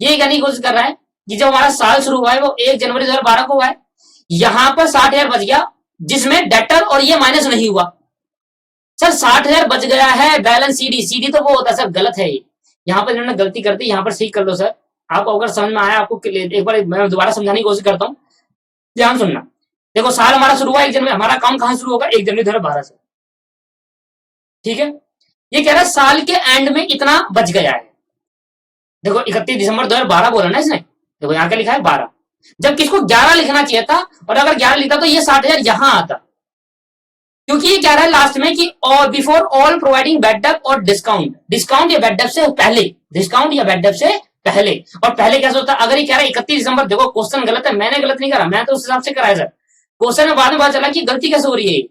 ये कहने की कोशिश कर रहा है कि जब हमारा साल शुरू हुआ है वो 1 जनवरी 2012 को हुआ है, यहां पर 60,000 बच गया जिसमें डेटर और ये माइनस नहीं हुआ। सर 60,000 बच गया है बैलेंस सीडी, सीडी तो वो होता है सर, गलत है ये। यहाँ पर इन्होंने गलती कर दी, यहाँ पर सही कर लो सर। आपको अगर समझ में आया, आपको एक बार मैं दोबारा समझाने की कोशिश करता हूँ, ध्यान सुनना। देखो साल हमारा शुरू हुआ 1 जनवरी, हमारा काम कहां शुरू होगा? 1 जनवरी 2012 से। ठीक है, ये कह रहा है साल के एंड में इतना बच गया है। देखो 31 दिसंबर 2012 बोला ना इसने, देखो यहाँ क्या लिखा है 12, जब किसको 11 लिखना चाहिए था, और अगर 11 लिखा तो ये 60,000 यहां आता, क्योंकि ये कह रहा है लास्ट में कि बिफोर ऑल प्रोवाइडिंग बैडअप और डिस्काउंट, डिस्काउंट या बैडअप से पहले, डिस्काउंट या बैडअप से पहले। और पहले कैसे होता है? अगर ये कह रहा है 31 दिसंबर, देखो क्वेश्चन गलत है, मैंने गलत नहीं करा, मैं तो उस हिसाब से कराया सर। क्वेश्चन में बाद में पता चला कि गलती कैसे हो रही है।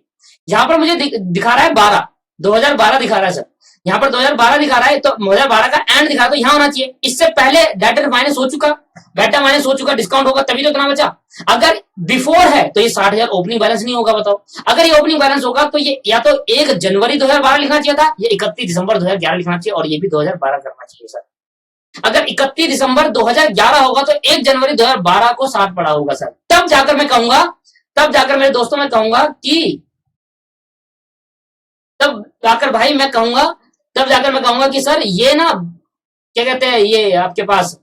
यहाँ पर मुझे दिखा रहा है 12, 2012 दिखा रहा है सर, यहाँ पर 2012 दिखा रहा है, तो 2012 का एंड दिखा रहा है, तो यहाँ होना चाहिए। इससे पहले डेटर माइनस हो चुका, डेटा माइनस हो चुका, डिस्काउंट होगा तभी तो इतना बचा। अगर बिफोर है तो ये 60,000 ओपनिंग बैलेंस नहीं होगा, बताओ। अगर ये ओपनिंग बैलेंस होगा तो ये या तो 1 जनवरी 2012 लिखना चाहिए था, ये 31 दिसंबर 2011 लिखना चाहिए, और ये भी 2012 करना चाहिए सर। अगर 31 दिसंबर 2011 होगा तो 1 जनवरी 2012 को 60 पड़ा होगा सर। तब जाकर मैं कहूंगा, तब जाकर मेरे दोस्तों मैं कहूंगा कि, तब जाकर भाई मैं कहूंगा, तब जाकर मैं कहूंगा कि सर ये ना क्या कहते हैं, ये आपके पास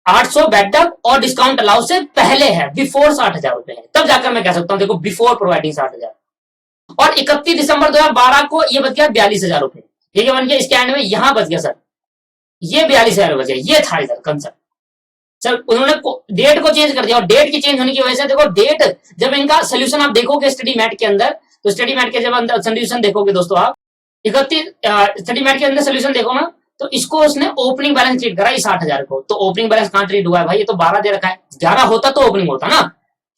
800 बैडअप और डिस्काउंट अलाउ से पहले है, बिफोर 60,000 रुपए है, तब जाकर मैं कह सकता हूं देखो बिफोर प्रोवाइडिंग 60,000। और 31 दिसंबर 2012 को ये बच गया 42,000 रुपए, ठीक है बन गया। इसके एंड में यहां बच गया सर ये 42,000 बच गया, ये था इधर कंसेप्ट। सर उन्होंने डेट को चेंज कर दिया, और डेट की चेंज होने की वजह से देखो डेट, जब इनका सोल्यूशन आप देखोगे स्टडी मैट के अंदर, तो स्टडी मैट के जब अंदर सोल्यूशन देखोगे दोस्तों आप 31 स्टडी मैट के अंदर सोल्यूशन देखो ना, तो इसको उसने ओपनिंग बैलेंस ट्रीट करा इस 60,000 को। तो ओपनिंग बैलेंस कहां ट्रीट हुआ है भाई, ये तो 12 दे रखा है, 11 होता तो ओपनिंग होता ना,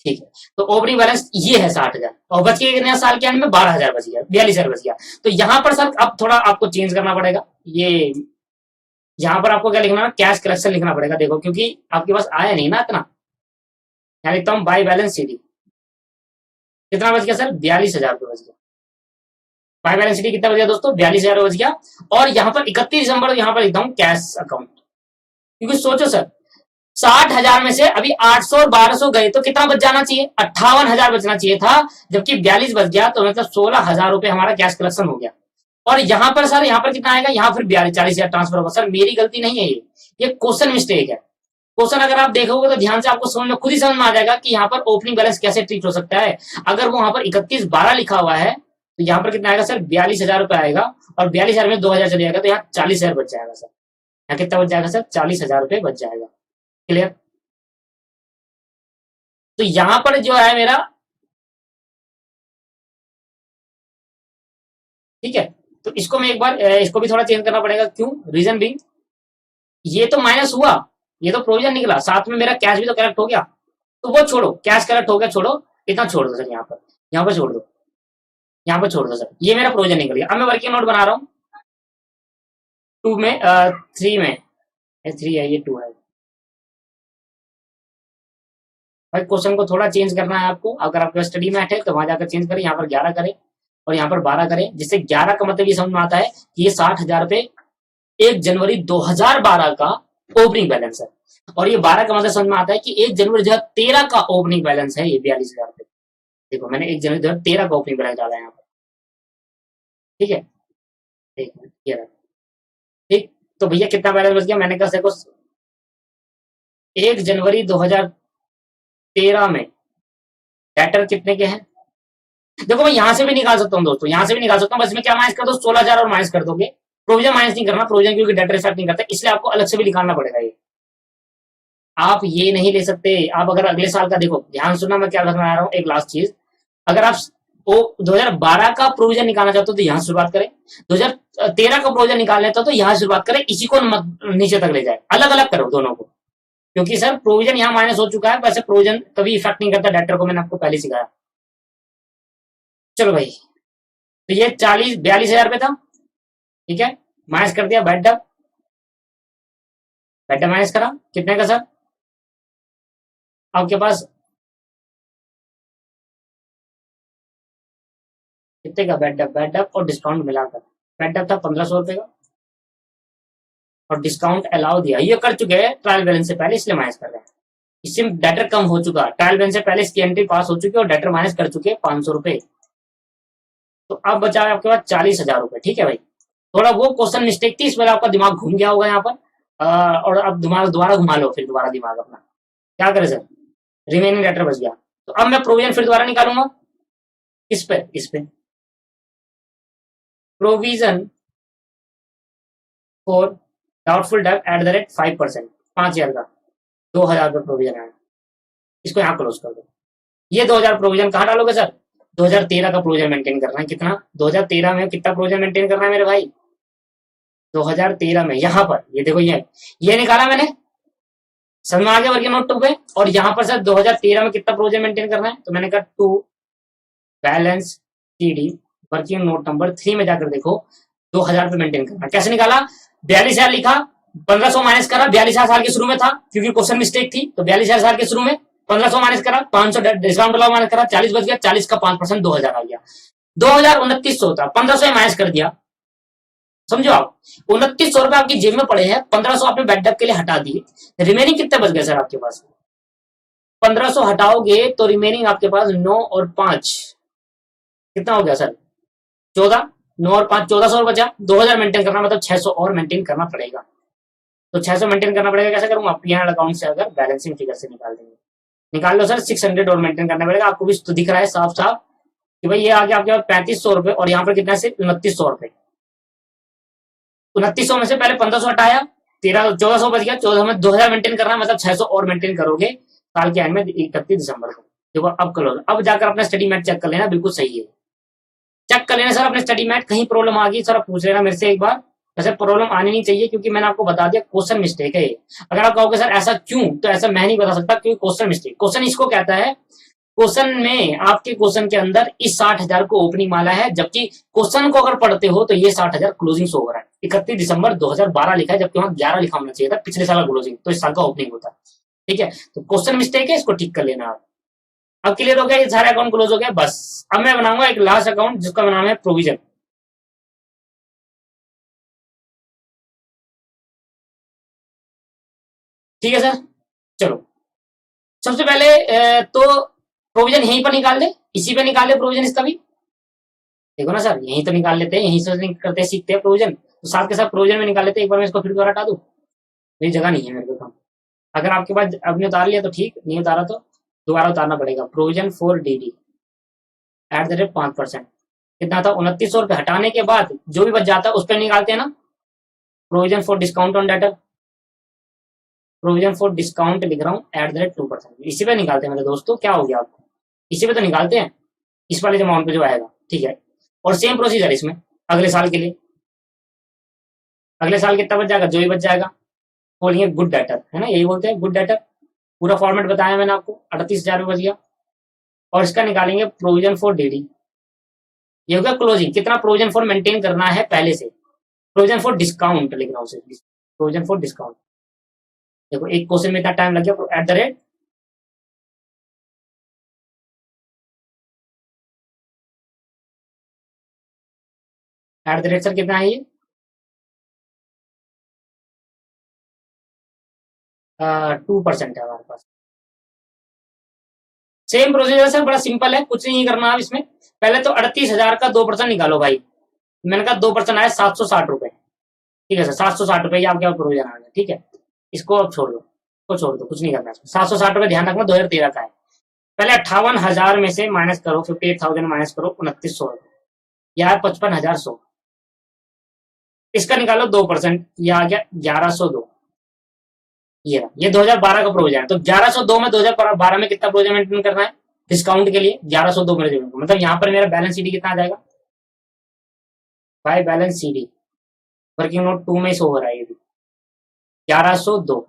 ठीक है। तो ओपनिंग बैलेंस ये है 60,000, और बच के नया साल के एंड में 12,000 बच गया, 42,000 बच गया। तो यहां पर सर अब थोड़ा आपको चेंज करना पड़ेगा, ये यहां पर आपको क्या लिखना है, कैश कलेक्शन लिखना पड़ेगा, देखो क्योंकि आपके पास आया नहीं ना इतना। यहाँ लिखता हूँ बाई बैलेंस सीडी, कितना बच गया सर 42,000 रुपये बच गया। बाई बैलेंस सीडी कितना बच गया दोस्तों 42,000 बच गया। और यहाँ पर 31 दिसंबर यहाँ पर लिखता हूँ कैश अकाउंट, क्योंकि सोचो सर 60,000 में से अभी 800 और 1200 गए तो कितना बच जाना चाहिए, 58,000 बचना चाहिए था, जबकि 42 बच गया, तो मतलब 16,000 रुपए हमारा कैश कलेक्शन हो गया। और यहाँ पर सर यहाँ पर कितना आएगा, यहाँ पर 40,000 ट्रांसफर होगा। सर मेरी गलती नहीं है, ये क्वेश्चन मिस्टेक है। क्वेश्चन अगर आप देखोगे तो ध्यान से आपको समझ में खुद ही समझ में आ जाएगा कि यहाँ पर ओपनिंग बैलेंस कैसे ट्रीट हो सकता है। अगर वो वहां पर 31/12 लिखा हुआ है तो यहाँ पर कितना आएगा सर 42,000 रुपए आएगा, और 42,000 में 2,000 चले जाएगा, तो यहाँ 40,000 बच जाएगा सर। यहाँ कितना बच जाएगा सर 40,000 रुपए बच जाएगा। क्लियर। तो यहाँ पर जो है मेरा, ठीक है, तो इसको मैं एक बार इसको भी थोड़ा चेंज करना पड़ेगा, क्यों, रीजन भी ये तो माइनस हुआ, ये तो प्रोविजन निकला, साथ में मेरा कैश भी तो कलेक्ट हो गया, तो वो छोड़ो, कैश कलेक्ट हो गया छोड़ो, इतना छोड़ दो सर, यहाँ पर छोड़ दो, यहाँ पर छोड़ दो सर, ये मेरा प्रोविजन निकल गया। अब मैं वर्किंग नोट बना रहा हूँ 2 में 3 में, 3 है ये 2 है भाई। क्वेश्चन को थोड़ा चेंज करना है आपको, अगर आपके पास स्टडी मैट है तो वहां जाकर चेंज करें, यहाँ पर 11 करें और यहाँ पर 12 करें, जिससे 11 का मतलब ये समझ में आता है कि ये 60,000 रुपए 1 जनवरी 2012 का ओपनिंग बैलेंस है, और ये 12 का मतलब समझ में आता है कि 1 जनवरी 2013 का ओपनिंग बैलेंस है ये 42,000 रुपए। देखो मैंने 1 जनवरी 2013 का ओपनिंग बैलेंस डाला है यहाँ पर, ठीक है, एक मिनट ये रहा, ठीक। तो भैया कितना बैलेंस बच गया, मैंने कहा देखो 1 जनवरी 2013 में डेटर कितने के हैं, देखो मैं यहां से भी निकाल सकता हूँ दोस्तों, यहां से भी निकाल सकता हूँ, बस मैं क्या माइनस कर दो 16,000 और माइनस कर दोगे, प्रोविजन माइनस नहीं करना, प्रोविजन क्योंकि डेटर इफेक्ट नहीं करता, इसलिए आपको अलग से भी निकालना पड़ेगा ये, आप ये नहीं ले सकते। आप अगर अगले साल का देखो, ध्यान सुनना मैं क्या रखना आ रहा हूँ, एक लास्ट चीज, अगर आप 2012 का प्रोविजन निकालना चाहते हो तो यहां शुरुआत करें, 2013 का प्रोविजन निकालना चाहते हो तो यहां शुरुआत करें, इसी को नीचे तक ले जाए, अलग अलग करो दोनों को, क्योंकि सर प्रोविजन यहाँ माइनस हो चुका है, वैसे प्रोविजन कभी इफेक्ट नहीं करता डेटर को, मैंने आपको पहले सिखाया। चलो भाई, तो ये 42,000 रुपए था, ठीक है, माइनस कर दिया बैडअप, बैडअप माइनस करा कितने का सर, आपके पास कितने का बैडअप, बैडअप और डिस्काउंट मिलाकर बैडअप था 1,500 रुपए का, और डिस्काउंट अलाउ दिया, ये कर चुके हैं ट्रायल बैलेंस से पहले, इसलिए माइनस कर रहे हैं, इससे डेटर कम हो चुका, ट्रायल बैलेंस से पहले इसकी एंट्री पास हो चुकी है और डेटर माइनस कर चुके हैं 500 रुपए। तो अब बचा है आपके पास 40,000 रुपए, ठीक है भाई। थोड़ा वो क्वेश्चन मिस्टेक थी, इस वजह आपका दिमाग घूम गया होगा यहाँ पर, और अब दिमाग दोबारा घुमा लो, फिर दोबारा दिमाग अपना, क्या करें सर, रिमेनिंग डेटर बच गया। तो अब मैं प्रोविजन फिर दोबारा निकालूंगा, इस पे provision for doubtful date at the rate 5%, 5,000 का 2,000 रुपये प्रोविजन है, इसको यहाँ क्लोज कर दो। ये 2,000 प्रोविजन कहाँ डालोगे सर, 2013 का प्रोविजन मेंटेन करना है, कितना 2013 में कितना प्रोविजन मेंटेन करना है मेरे भाई, 2013 में यहाँ पर ये देखो, ये निकाला मैंने, समझ में आ गया वर्किंग नोट 2 पे। और यहाँ पर सर 2013 में कितना प्रोविजन मेंटेन करना है, तो मैंने कहा 2 balance CD working note number 3 में जाकर देखो 2,000 रुपये मेंटेन करना। कैसे निकाला, 42,000 लिखा, 1,500 माइनस करा, 42,000 साल के शुरू में था क्योंकि क्वेश्चन मिस्टेक थी, तो 42,000 साल के शुरू में 1,500 माइनस करा, 500 डिस्काउंट अलाउ माइनस करा, 40 बच गया, 40 का 5% 2,000 आ गया, 2,029 होता, 1,500 माइनस कर दिया, समझो आप 2,900 रुपए आपकी जेब में पड़े हैं, 1,500 आपने बैडअप के लिए हटा दिए, रिमेनिंग कितने बच गए सर आपके पास, 1,500 हटाओगे तो रिमेनिंग आपके पास 9 और 5 कितना हो गया सर 14, 9 और 5 1,400 बचा, 2,000 मेंटेन करना मतलब 600 और मेंटेन करना पड़ेगा। तो 600 मेंटेन करना पड़ेगा। कैसे करूंगा, पीएनएल अकाउंट से अगर बैलेंसिंग फिगर से निकाल देंगे, निकाल लो सर। 600 और मेंटेन करना पड़ेगा। आपको भी तो दिख रहा है साफ साफ कि भाई ये आ गया आपके पास 3500 रुपए और यहाँ पर कितना सिर्फ 2900 रुपए। 2900 में से पहले 1500 हटाया, 1400 बच गया। 1400 में 2000 मेंटेन करना है, मतलब 600 और मेंटेन करोगे साल के एंड में 31 दिसंबर को। देखो अब करो, अब जाकर अपना स्टडी मैट चेक कर लेना, बिल्कुल सही है। चेक कर लेना सर अपने स्टडी मैट, कहीं प्रॉब्लम आ गई सर आप पूछ लेना मेरे से एक बार। वैसे प्रॉब्लम आनी नहीं चाहिए क्योंकि मैंने आपको बता दिया क्वेश्चन मिस्टेक है ये। अगर आप कहोगे सर ऐसा क्यों, तो ऐसा मैं नहीं बता सकता क्योंकि क्वेश्चन मिस्टेक, क्वेश्चन इसको कहता है। क्वेश्चन में आपके क्वेश्चन के अंदर इस 60,000 को ओपनिंग माला है, जबकि क्वेश्चन को अगर पढ़ते हो तो ये 60,000 क्लोजिंग शो हो रहा है। 31 दिसंबर 2012 लिखा है, जबकि वहां 11 लिखा होना चाहिए था, पिछले साल का क्लोजिंग, तो इस साल का ओपनिंग होता है। ठीक है, तो क्वेश्चन मिस्टेक है, इसको ठीक कर लेना आप। अब क्लियर हो गया, ये सारे अकाउंट क्लोज हो गया। बस अब मैं बनाऊंगा एक लास्ट अकाउंट जिसका नाम है प्रोविजन। ठीक है सर, चलो सबसे पहले तो प्रोविजन यहीं पर निकाल दे, इसी पे निकाल दे प्रोविजन इसका भी। देखो ना सर, यहीं तो निकाल लेते हैं, यहीं से करते हैं, सीखते हैं प्रोविजन, तो साथ के साथ प्रोविजन में निकाल लेते हैं। एक बार मैं इसको फिर दोबारा हटा दूं, मेरी जगह नहीं है मेरे को कम। अगर आपके पास आपने उतार लिया तो ठीक, नहीं उतारा तो दोबारा उतारना पड़ेगा। Provision for DD eight the rate 5%, कितना था 2900 रुपए, हटाने के बाद जो भी बच जाता है उस पर निकालते हैं ना। Provision for discount on debtor, provision for discount लिख रहा हूँ एट द रेट 2%, इसी पे निकालते हैं मेरे दोस्तों। क्या हो गया आपको, इसी पे तो निकालते हैं, इस वाले अमाउंट पे जो आएगा। ठीक है, और सेम प्रोसीजर इसमें अगले साल के लिए। अगले साल कितना बच जाएगा, जो भी बच जाएगा बोलिए गुड डेटर, है ना, यही बोलते हैं गुड डेटर। पूरा फॉर्मेट बताया मैंने आपको, 38,000 बच गया। और इसका निकालेंगे प्रोविजन फॉर डीडी, ये हो गया क्लोजिंग। कितना प्रोविजन फॉर मेंटेन करना है पहले से, प्रोविजन फॉर डिस्काउंट लिख रहा हूँ, प्रोविजन फॉर डिस्काउंट। देखो एक क्वेश्चन में इतना टाइम लग गया, एट द रेट सर कितना है ये 2% है हमारे पास। सेम प्रोसीजर सर, बड़ा सिंपल है, कुछ नहीं करना आप इसमें। पहले तो 38,000 का 2% निकालो भाई। मैंने कहा 2% आया 760 रुपए। ठीक है सर, 760 रुपए आपके पास प्रोविजन आ गया। ठीक है, इसको अब छोड़ दो, इसको छोड़ दो, कुछ नहीं करना इसमें। 760 रुपए ध्यान रखना 2013 का है। पहले 58,000 में से माइनस करो, 58,000 माइनस करो 2900 रुपए, यह है 55,100। इसका निकालो 2%, यह आ गया 1102। ये 2012 का प्रोविजन है, तो 1102 में 2012 में कितना प्रोविजन मेंटेन करना है डिस्काउंट के लिए, 1102 में। मतलब यहाँ पर मेरा बैलेंस सीडी कितना आ जाएगा भाई, बैलेंस सीडी वर्किंग नोट 2 में शो हो रहा है ये भी 1102।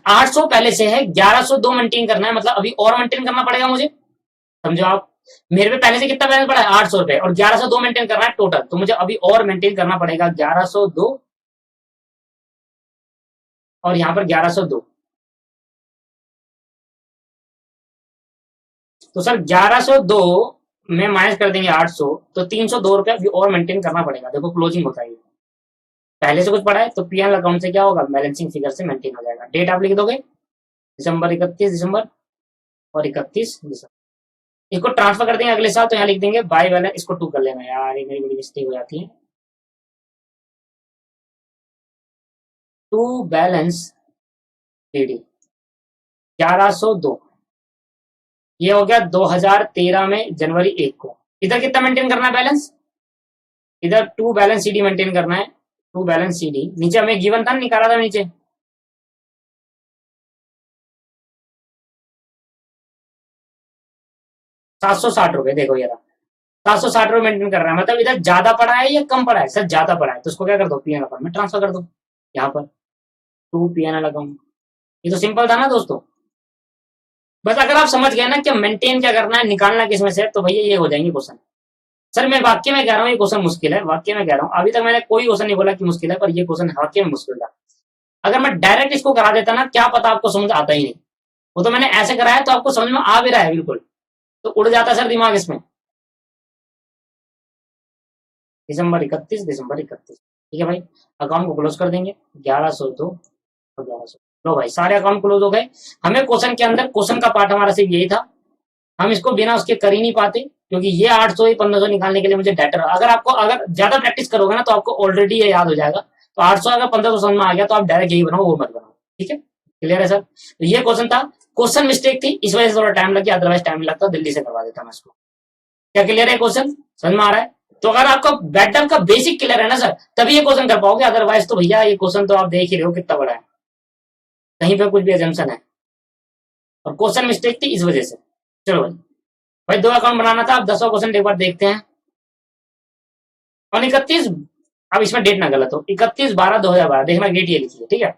800 पहले से है, 1102 मेंटेन करना है, मतलब अभी और मेंटेन करना पड़ेगा मुझे, समझो आप। मेरे पे पहले से कितना बैलेंस पड़ा है 800 रुपए, और 1102 मेंटेन करना है टोटल, तो मुझे अभी और मेंटेन करना पड़ेगा 1102 और यहाँ पर 1102। तो सर 1102 में माइनस कर देंगे 800, तो 302 रुपया अभी और मेंटेन करना पड़ेगा। देखो क्लोजिंग होता है, पहले से कुछ पड़ा है तो पीएनएल अकाउंट से क्या होगा, बैलेंसिंग फिगर से मेंटेन हो जाएगा। डेट आप लिख दोगे दिसंबर, 31 दिसंबर और 31 दिसंबर। इसको ट्रांसफर कर देंगे अगले साल, तो यहाँ लिख देंगे बाय बैलेंस, इसको 2 कर लेना यार, ये मेरी बड़ी मिस्टेक हो जाती है। टू बैलेंस डीडी 1102, ये हो गया 2013 में जनवरी 1 को। इधर कितना मेंटेन करना है बैलेंस, इधर टू बैलेंस सीडी मेंटेन करना है। टू बैलेंस सीडी नीचे हमें गिवन था, निकाला था नीचे, ₹760। देखो ये रहा 760 मेंटेन कर रहा है, मतलब इधर ज्यादा पड़ा है या कम पड़ा है, सर ज्यादा पड़ा है, तो उसको क्या कर दो पीएनएल अकाउंट में ट्रांसफर कर दो, यहाँ पर टू पीएनएल अकाउंट। ये तो सिंपल था ना दोस्तों। बस अगर आप समझ गए ना कि मेंटेन क्या करना है, निकालना किसमें से, तो भैया ये हो जाएंगे क्वेश्चन। सर मैं वाक्य में कह रहा हूँ ये क्वेश्चन मुश्किल है, वाक्य में कह रहा हूँ, अभी तक मैंने कोई क्वेश्चन नहीं बोला कि मुश्किल है, पर ये क्वेश्चन वाक्य में मुश्किल था। अगर मैं डायरेक्ट इसको करा देता ना, क्या पता आपको समझ आता ही नहीं। वो तो मैंने ऐसे कराया तो आपको समझ में आ भी रहा है बिल्कुल, तो उड़ जाता सर दिमाग इसमें। दिसंबर 31 दिसंबर 31। ठीक है भाई, अकाउंट को क्लोज कर देंगे 1102 और 1100। लो भाई सारे अकाउंट क्लोज हो गए। हमें क्वेश्चन के अंदर, क्वेश्चन का पार्ट हमारा सिर्फ यही था, हम इसको बिना उसके कर ही नहीं पाते, क्योंकि ये 800 1500 निकालने के लिए मुझे डेटर, अगर आपको अगर ज्यादा प्रैक्टिस करोगे ना तो आपको ऑलरेडी ये याद हो जाएगा तो 800 अगर 1500 समझ में आ गया तो आप डायरेक्ट यही बनाओ, वो मत बनाओ। ठीक है, क्लियर है सर? तो ये क्वेश्चन था, क्वेश्चन मिस्टेक थी, इस वजह से थोड़ा टाइम लग गया, अदरवाइज टाइम नहीं लगता, जल्दी से करवा देता मैं इसको। क्या क्लियर है क्वेश्चन? समझ में आ रहा है? तो अगर आपका बैटल का बेसिक क्लियर है ना सर, तभी ये क्वेश्चन कर पाओगे, अदरवाइज तो भैया ये क्वेश्चन तो आप देख ही रहे हो कितना बड़ा है, कहीं पे कुछ भी एजम्पशन है, और क्वेश्चन मिस्टेक थी इस वजह से। चलो भाई, दो अकाउंट बनाना था, अब 10वां क्वेश्चन एक बार देखते हैं। और 31, अब इसमें डेट ना गलत हो, 31/12/2012, देखना डेट ये लिखी है, ठीक है?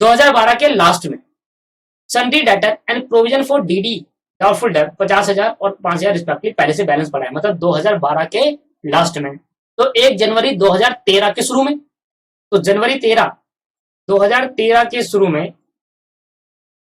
2012 के लास्ट में सन्डी debtor and provision for DD doubtful debt 50,000 और 5,000 रिस्पेक्टिवली पहले से बैलेंस पड़ा है, मतलब 2012 के लास्ट में। तो 1 जनवरी 2013 के शुरू में, तो जनवरी 13 2013 के शुरू में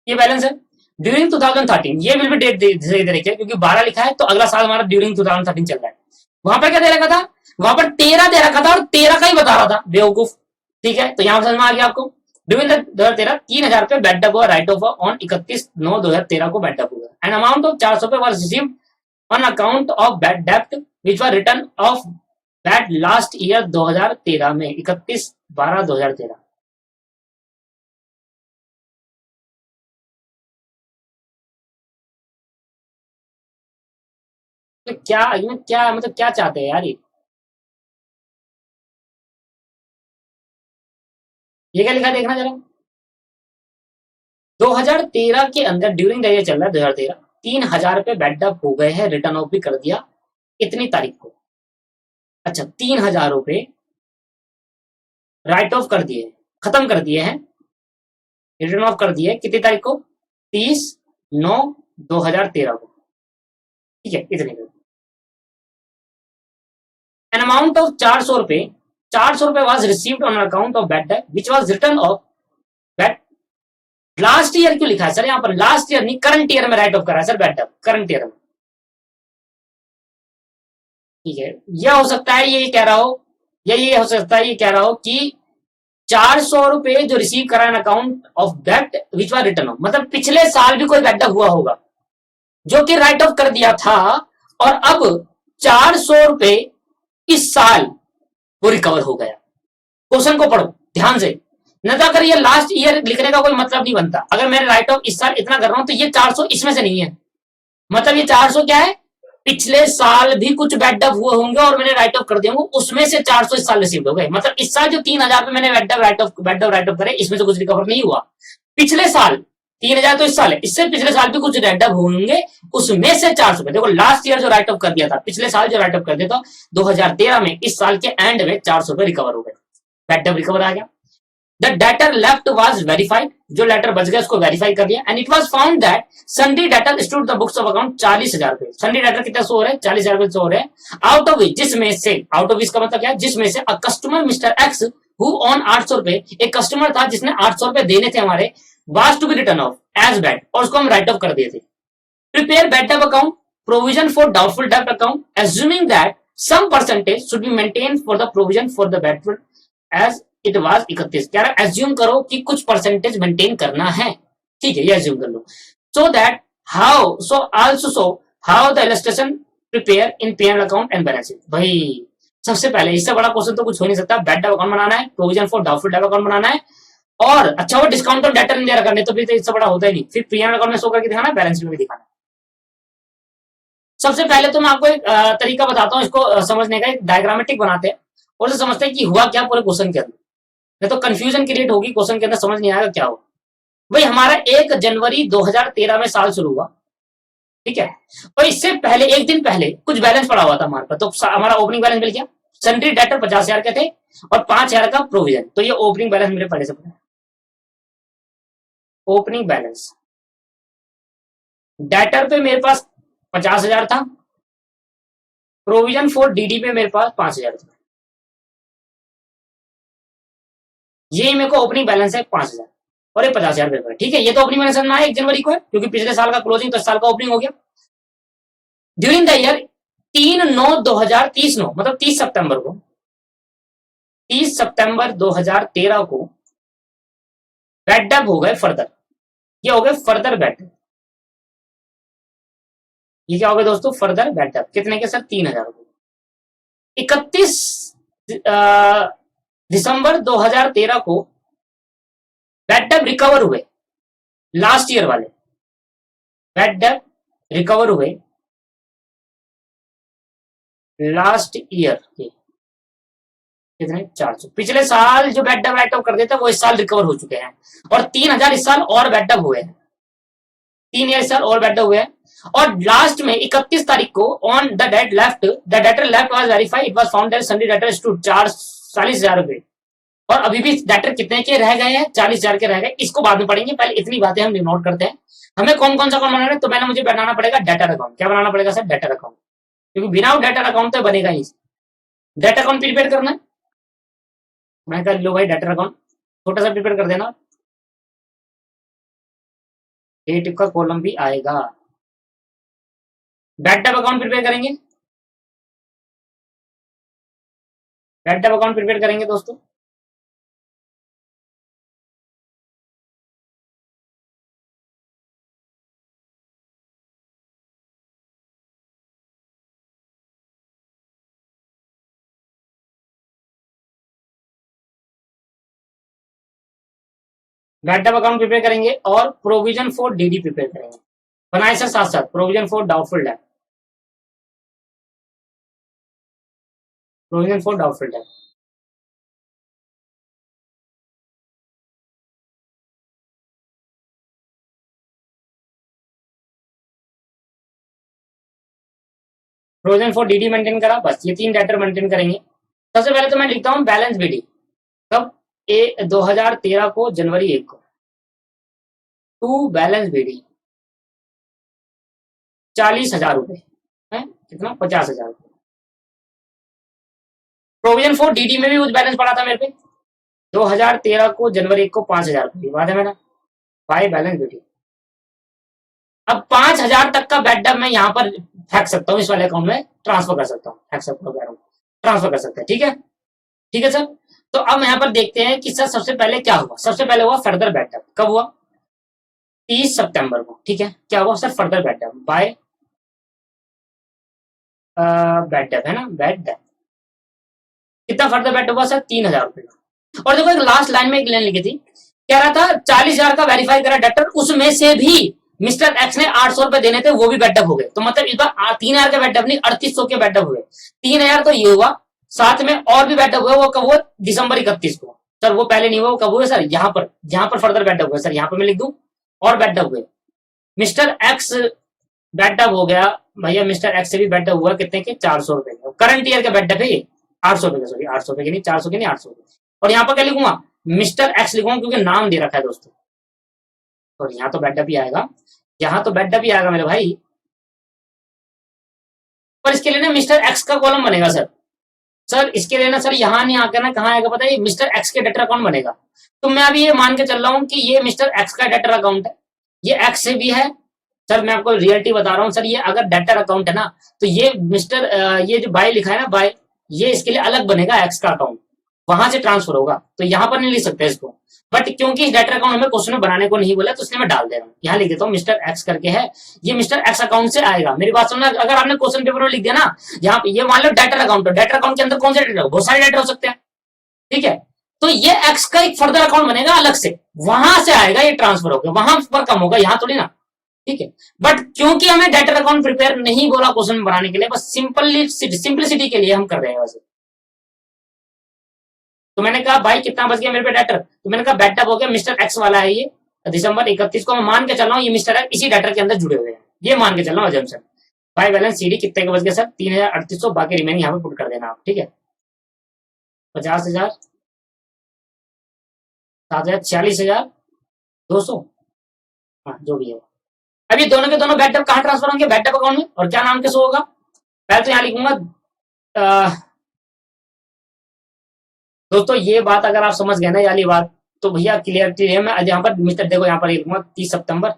ये बैलेंस है। ड्यूरिंग 2013, ये विल भी डेट सही दे रखी है, क्योंकि 12 लिखा है तो अगला साल हमारा ड्यूरिंग 2013 चल रहा है। वहां पर क्या दे रखा था? वहां पर 13 दे रखा था, और 13 का ही बता रहा था बेवकूफ। ठीक है, तो यहां समझ में आ गया आपको। ड्यूरिंग 2013 3,000 पे बैड डब हुआ, राइट ऑफ ऑन 31/9/2013 को बैड डब हुआ। एन अमाउंट ऑफ 400 पे was received on account of bad डेप्ट which was return off bad last year 2013 में, 31/12/2013। तो क्या मतलब क्या चाहते हैं यार ये क्या लिखा देखना जरा। 2013 के अंदर ड्यूरिंग द ईयर चल रहा है 2013, 3,000 रुपए बैडअप हो गए हैं, रिटर्न ऑफ भी कर दिया इतनी तारीख को। अच्छा, 3,000 रुपए राइट ऑफ कर दिए, खत्म कर दिए हैं, रिटर्न ऑफ कर दिए कितनी तारीख को? 30/9/2013 को। ठीक है, इतने को एन अमाउंट ऑफ 400 रुपए, 400 रुपए was received on account of bad debt which was return off bad. Last year क्यों लिखा है सर यहाँ पर? लास्ट ईयर नहीं, करंट ईयर में राइट ऑफ करा है sir bad debt, current year में। ठीक है, यह हो सकता है ये कह रहा हो, या ये हो सकता है ये कह रहा हो कि 400 रुपए जो रिसीव करा in account of that which was return of, मतलब पिछले साल भी कोई बैड हुआ होगा जो कि राइट ऑफ कर दिया था, और अब 400 रुपए इस साल वो रिकवर हो गया। क्वेश्चन को पढ़ो ध्यान से, न तो अगर ये लास्ट ईयर लिखने का कोई मतलब नहीं बनता। अगर मैं राइट ऑफ इस साल इतना कर रहा हूं तो ये 400 इसमें से नहीं है, मतलब ये 400 क्या है? पिछले साल भी कुछ बैड हुए होंगे और मैंने राइट ऑफ कर दिए होंगे, उसमें से 400 इस साल रिसीव हो गए। मतलब इस साल जो 3,000 पे मैंने राइट ऑफ करे, इसमें से कुछ रिकवर नहीं हुआ। पिछले साल 3,000 तो इस साल है, इससे पिछले साल भी कुछ राइट ऑफ होंगे, उसमें से 400। देखो लास्ट ईयर जो राइट ऑफ कर दिया था, पिछले साल जो राइट ऑफ कर दिया था 2013 में, इस साल के एंड में 400 रिकवर हो गए, बैड रिकवर आ गया। The debtor left was verified, जो लेटर बच गया उसको वेरीफाई कर लिया, and it was found that sundry debtor stood the books of account 40,000 रुपए। सन्डी डेटर कितना शो हो रहा है? 40,000 रुपए शो हो रहे हैं। आउट ऑफ विच, जिसमें से, आउट ऑफ विच का मतलब क्या है? जिसमें से a customer mister x who on 800 रुपए, एक कस्टमर था जिसने 800 रुपए देने थे हमारे, was to be written off as bad, और उसको हम राइट ऑफ कर दिए थे। Prepare bad debt account, provision for doubtful debt account, assuming that some percentage should be maintained for the provision for the bad as it was 31। कह रहा assume करो कि कुछ परसेंटेज मेंटेन करना है। ठीक है, ये एज्यूम कर लो। So that how, so also so how the illustration prepare in PNL account and balance sheet. भाई सबसे पहले इससे बड़ा क्वेश्चन तो कुछ हो नहीं सकता। बैड डेट अकाउंट बनाना है, provision for doubtful debt account बनाना है, और अच्छा वो डिस्काउंट और डेटर नहीं दे रखा, नहीं तो भी तो इससे बड़ा होता ही नहीं। फिर पीएनएल अकाउंट में शो करके दिखाना, बैलेंस शीट में भी दिखाना। सबसे पहले तो मैं आपको एक तरीका बताता हूँ इसको समझने का, एक डायग्रामेटिक बनाते हैं और उसे समझते हैं कि हुआ क्या पूरे क्वेश्चन के अंदर, नहीं तो कंफ्यूजन क्रिएट होगी, क्वेश्चन के अंदर समझ नहीं आएगा क्या हो। भाई हमारा 1 जनवरी 2013 में साल शुरू हुआ, ठीक है, और इससे पहले एक दिन पहले कुछ बैलेंस पड़ा हुआ था हमारे पास, तो हमारा ओपनिंग बैलेंस मिल गया। सन्ड्री डेटर 50,000 के थे और 5,000 का प्रोविजन, तो ये ओपनिंग बैलेंस मेरे पहले से पता है। ओपनिंग बैलेंस डेटर पे मेरे पास 50,000 था, प्रोविजन फॉर डीडी पे मेरे पास 5,000 था, ये मेरे को ओपनिंग बैलेंस है 5,000, और ये 50,000 रुपए। ठीक है, ये तो ओपनिंग बैलेंस में आया 1 जनवरी को है, क्योंकि पिछले साल का क्लोजिंग तो इस साल का ओपनिंग हो गया। ड्यूरिंग द ईयर 3/9/2030, मतलब 30 सितंबर को, 30 सितंबर 2013 को बैड अप हो गए फर्दर, ये हो गए फर्दर बैड। ये क्या हो गया दोस्तों? फर्दर बैड अप कितने के सर? 3,000 रुपए। 31 दिसंबर 2013 को बैड डेट रिकवर हुए, लास्ट ईयर वाले बैड डेट रिकवर हुए लास्ट ईयर के कितने 400। पिछले साल जो बैड डेट राइट ऑफ कर देते वो इस साल रिकवर हो चुके हैं, और 3000 इस साल और बैड डेट हुए हैं, 3 साल और बैड डेट हुए हैं। और लास्ट में 31 तारीख को on the date left the debtor left was verified, it was found that sundry debtor stood 40,000 रुपए, और अभी भी डेटर कितने के रह गए हैं, 40,000 के रह गए। इसको बाद में पढ़ेंगे, पहले इतनी बातें हम नोट करते हैं। हमें कौन कौन सा अकाउंट बनाना है, तो मैंने मुझे बनाना पड़ेगा डेटर अकाउंट। क्या बनाना पड़ेगा सर, डेटर अकाउंट, क्योंकि बिना डेटर अकाउंट तो बनेगा ही। डेटर अकाउंट प्रिपेयर करना है, मैं कर लो भाई डेटर अकाउंट छोटा सा प्रिपेयर कर देना, डेट का कॉलम भी आएगा। डेटर अकाउंट प्रिपेयर करेंगे, डेटर अकाउंट प्रिपेयर करेंगे दोस्तों। डेटर अकाउंट प्रिपेयर करेंगे और प्रोविजन फॉर डीडी प्रिपेयर करेंगे। बनाए सर साथ साथ, provision for doubtful debt, provision for doubtful debt. Provision for DD maintain करा, बस ये 3 डेटर मेंटेन करेंगे। सबसे पहले तो मैं लिखता हूँ बैलेंस बीडी, कब 2013 को जनवरी 1 को, टू बैलेंस बीडी 40,000 रुपए है, कितना 50,000 रुपए। प्रोविजन फॉर डीडी में भी कुछ बैलेंस पड़ा था मेरे पे, 2013 को जनवरी 1 को 5,000 रुपए बात है मेरा, बाय बैलेंस बीडी। अब 5,000 तक का बैड मैं यहाँ पर फेंक सकता हूँ, इस वाले अकाउंट में ट्रांसफर कर सकता हूँ, फेंक सकता हूँ, ट्रांसफर कर सकते हैं, ठीक है, ठीक है सर। तो अब यहाँ पर देखते हैं कि सर सबसे पहले क्या हुआ। सबसे पहले हुआ फर्दर बैटअप, कब हुआ, 30 सितंबर को, ठीक है। क्या हुआ सर, फर्दर बैटअप बाय बैटअप है ना, बैटअप कितना फर्दर बैटअप हुआ सर, 3,000 रुपए का। और देखो एक लास्ट लाइन में एक लाइन लिखी थी, कह रहा था 40,000 का वेरीफाई करा डेटर, उसमें से भी मिस्टर एक्स ने 800 रुपए देने थे, वो भी बैटअप हो गए। तो मतलब इस बार 3,000 के बैटअप नहीं, 3800 के बैटअप हुए। 3,000 तो ये हुआ, साथ में और भी बैटअप हुए, वो कब हुआ, दिसंबर 31 को। सर वो पहले नहीं हुआ, वो कब हुए सर, यहाँ पर फर्दर बैटअप हुए सर, यहाँ पर मैं लिख दूं और बैटअप हुए। मिस्टर एक्स बैटअप हो गया भैया, मिस्टर एक्स से भी बैटअप हुआ, कितने के, 400 रुपए के। करंट ईयर का बैटअप है ये, 800 रुपए का, सॉरी 800 रुपए के नहीं, 400 के नहीं, 800 रुपए। और यहाँ पर क्या लिखूंगा, मिस्टर एक्स लिखूंगा, क्योंकि नाम दे रखा है दोस्तों। और यहाँ तो बैटअप ही आएगा, यहाँ तो बैटअप ही आएगा मेरे भाई। पर इसके लिए ना मिस्टर एक्स का कॉलम बनेगा सर। सर इसके लिए ना सर यहाँ नहीं आकर ना, कहाँ आएगा पता है, मिस्टर एक्स के डेटर अकाउंट बनेगा। तो मैं अभी ये मान के चल रहा हूँ कि ये मिस्टर एक्स का डेटर अकाउंट है, ये एक्स से भी है सर। मैं आपको रियलिटी बता रहा हूँ सर, ये अगर डेटर अकाउंट है ना, तो ये मिस्टर ये जो बाय लिखा है ना, बाय, ये इसके लिए अलग बनेगा एक्स का अकाउंट, वहां से ट्रांसफर होगा। तो यहाँ पर नहीं लिख सकते इसको, बट क्योंकि इस डेटर अकाउंट हमें क्वेश्चन में बनाने को नहीं बोला, तो इसलिए मैं डाल दे रहा हूँ, यहाँ लिख देता हूँ मिस्टर एक्स करके है, ये मिस्टर एक्स अकाउंट से आएगा। मेरी बात सुनना, अगर आपने क्वेश्चन पेपर में लिख दिया ना, यहाँ पे ये मान लो डेटर अकाउंट, डेटर अकाउंट के अंदर कौन से डेटर, बहुत सारे डेटर हो सकते हैं, ठीक है। तो ये एक्स का एक फर्दर अकाउंट बनेगा अलग से, वहां से आएगा ये ट्रांसफर होगा, वहां पर कम होगा, यहाँ थोड़ी ना, ठीक है। बट क्योंकि हमें डेटर अकाउंट प्रिपेयर नहीं बोला क्वेश्चन बनाने के लिए, बस सिंपलिसिटी के लिए हम कर रहे हैं वैसे। तो मैंने कहा भाई कितना बच गया मेरे पे डेटर, तो मैंने कहा बैटअप हो गया, मिस्टर एक्स वाला है ये, दिसंबर 31 को मैं मान के चल रहा हूँ ये मिस्टर एक्स इसी डेटर के अंदर जुड़े हुए हैं, ये मान के चल रहा हूँ अजम्पशन। बाय बैलेंस सीडी कितने का बच गया सर, 3,3800, बाकी रिमेनिंग यहाँ पे पुट कर देना आप, ठीक है। 50,000, 7,000, 46,200, हाँ जो भी है। अब ये दोनों के दोनों बैटअप कहाँ ट्रांसफर होंगे, बैटअप अकाउंट में, और क्या नाम के शो होगा, पहले तो यहाँ लिखूंगा दोस्तों ये बात अगर आप समझ गए ना वाली बात, तो भैया क्लियरिटी है। मैं यहाँ पर मिस्टर देखो, यहाँ पर लिखूंगा 30 सितंबर,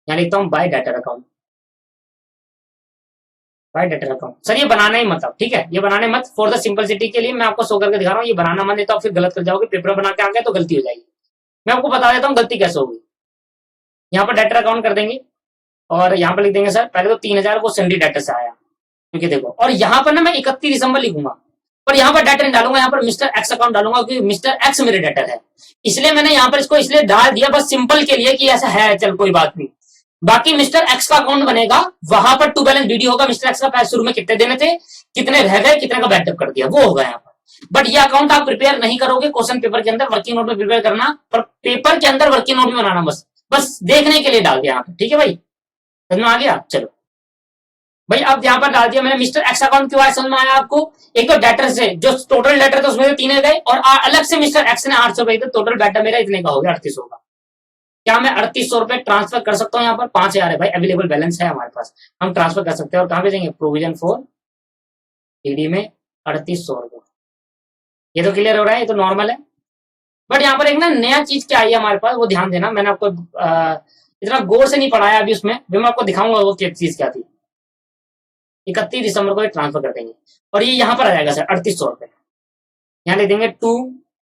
यहाँ लिखता हूँ bye debtor account, bye debtor account. Sir ये बनाना ही मतलब, ठीक है, ये बनाने मत, फॉर द सिंपलिसिटी के लिए मैं आपको शो करके दिखा रहा हूँ, ये बनाना मत, नहीं तो आप फिर गलत कर जाओगे, पेपर बना के आ गए तो गलती हो जाएगी। मैं आपको बता देता हूँ गलती कैसे होगी। यहाँ पर डेटर अकाउंट कर देंगे, और यहाँ पर लिख देंगे सर, पहले तो 3,000 वो सन्डी डेटर से आया, क्योंकि देखो, और यहाँ पर ना मैं 31 दिसंबर लिखूंगा, पर यहाँ पर डेटर नहीं डालूंगा, यहाँ पर मिस्टर एक्स अकाउंट डालूंगा क्योंकि मिस्टर एक्स मेरे डेटर है। इसलिए मैंने यहाँ पर इसको इसलिए डाल दिया बस सिंपल के लिए कि ऐसा है, चल कोई बात नहीं। बाकी मिस्टर एक्स का अकाउंट बनेगा, वहां पर टू बैलेंस डीडी होगा, मिस्टर एक्स का पैसे शुरू में कितने देने थे, कितने रह गए, कितने का बैकअप कर दिया, वो होगा यहाँ पर। बट ये अकाउंट आप प्रिपेयर नहीं करोगे, क्वेश्चन पेपर के अंदर वर्किंग नोट में प्रिपेयर करना, पर पेपर के अंदर वर्किंग नोट भी बनाना, बस बस देखने के लिए डाल दिया यहाँ पर, ठीक है भाई, समझ में आ गया। चलो भाई अब यहाँ पर डाल दिया मैंने मिस्टर एक्स अकाउंट, क्यों आया समझ में आया आपको। एक तो डेटर से जो टोटल डेटर था उसमें 3 गए, और अलग से मिस्टर एक्स ने 800 रुपए, तो टोटल डेटा मेरा इतने का हो गया 3800 का। क्या मैं 3800 रुपए ट्रांसफर कर सकता हूँ, यहाँ पर 5000 है भाई, अवेलेबल बैलेंस है हमारे पास, हम ट्रांसफर कर सकते हैं। और कहाँ पे जाएंगे, प्रोविजन फॉर टीडी में 3800 रुपए। ये तो क्लियर हो रहा है, ये तो नॉर्मल है। बट यहाँ पर एक ना नया चीज क्या आई है हमारे पास, वो ध्यान देना, मैंने आपको इतना गौर से नहीं पढ़ाया अभी उसमें, भी मैं आपको दिखाऊंगा वो चीज क्या थी। 31 दिसंबर को ट्रांसफर कर देंगे, और ये यहाँ पर आ जाएगा सर 3800 रुपए। यहाँ लिख देंगे to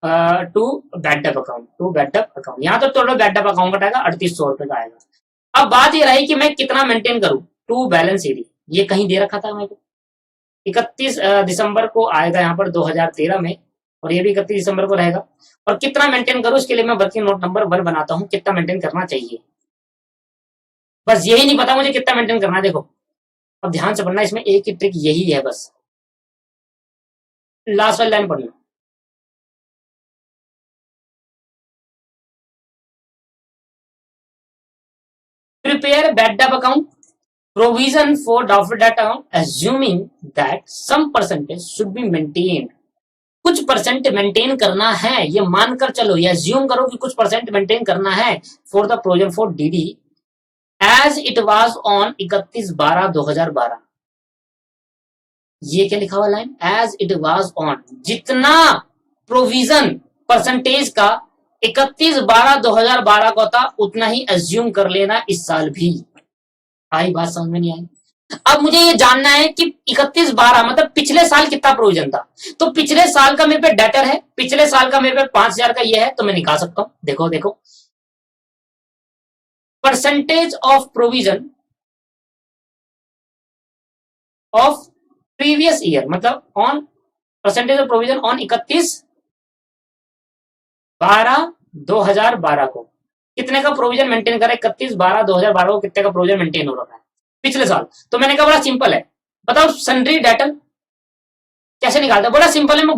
bad debt account, to bad debt account, यहाँ तो टोटल बैकडअप अकाउंट कटाएगा 3800 रुपए का आएगा। अब बात ये रही कि मैं कितना मेंटेन करूं, टू बैलेंस ईडी, ये कहीं दे रखा था मेरे को, 31 दिसंबर को आएगा यहाँ पर 2013 में, और ये भी 31 दिसंबर को रहेगा। और कितना मेंटेन करूं, इसके लिए मैं वर्किंग नोट नंबर 1 बनाता हूं, कितना मेंटेन करना चाहिए, बस यही नहीं पता मुझे कितना मेंटेन करना है। देखो अब ध्यान से पढ़ना, इसमें एक ही ट्रिक यही है, बस लास्ट वाली लाइन पढ़ना। Prepare backed up account provision for doubtful debt account assuming that some percentage should be maintained, कुछ परसेंट मेंटेन करना है, ये मानकर चलो, ये अज्यूम करो कि कुछ परसेंट मेंटेन करना है for the provision for DD as it was on 31/12/2012। ये क्या लिखा हुआ line, as it was on, जितना प्रोविजन परसेंटेज का 31/12/2012 का था उतना ही अज्यूम कर लेना इस साल भी। आई बात समझ में नहीं आई। अब मुझे ये जानना है कि 31/12 मतलब पिछले साल कितना प्रोविजन था, तो पिछले साल का मेरे पे डेटर है, पिछले साल का मेरे पे 5000 का ये है, तो मैं निकाल सकता हूं। देखो देखो, percentage of provision of previous year, मतलब on percentage of provision on 31/12/2012 को कितने का प्रोविजन मेंटेन करा, 31/12/2012 को कितने का प्रोविजन मेंटेन हो रहा है पिछले साल। तो मैंने कहा बड़ा सिंपल है, बताओ सन्ड्री डेटर कैसे निकालते हैं, बड़ा सिंपल है, मैं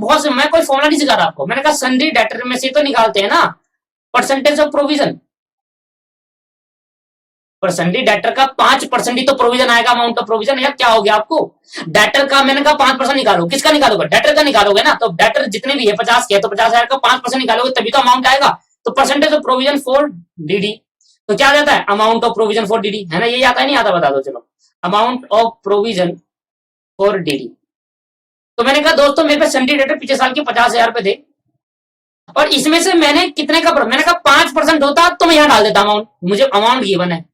कोई फॉर्मुला नहीं सिखा रहा आपको, मैंने कहा सन्ड्री डेटर में से तो निकालते हैं ना परसेंटेज ऑफ प्रोविजन, पर सन्ड्री डेटर का 5% ही तो प्रोविजन आएगा, अमाउंट ऑफ प्रोविजन। यार क्या हो गया आपको, डेटर का मैंने कहा 5% निकालो, किसका निकालोगे, डेटर का निकालोगे ना, तो डेटर जितने भी है 50 के, तो 50,000 का 5% निकालोगे तभी तो अमाउंट आएगा। तो percentage of provision for DD, तो क्या जाता है, amount of provision for DD, है ना, ये आता है नहीं आता, बता दो चलो, amount of provision for DD. तो मैंने कहा दोस्तों मेरे पे सन्ड्री डेटर पिछले साल के 50,000 रुपए थे, और इसमें से मैंने कितने का, मैंने कहा 5% होता तो मैं यहां डाल देता अमाउंट, मुझे अमाउंट गिवन है,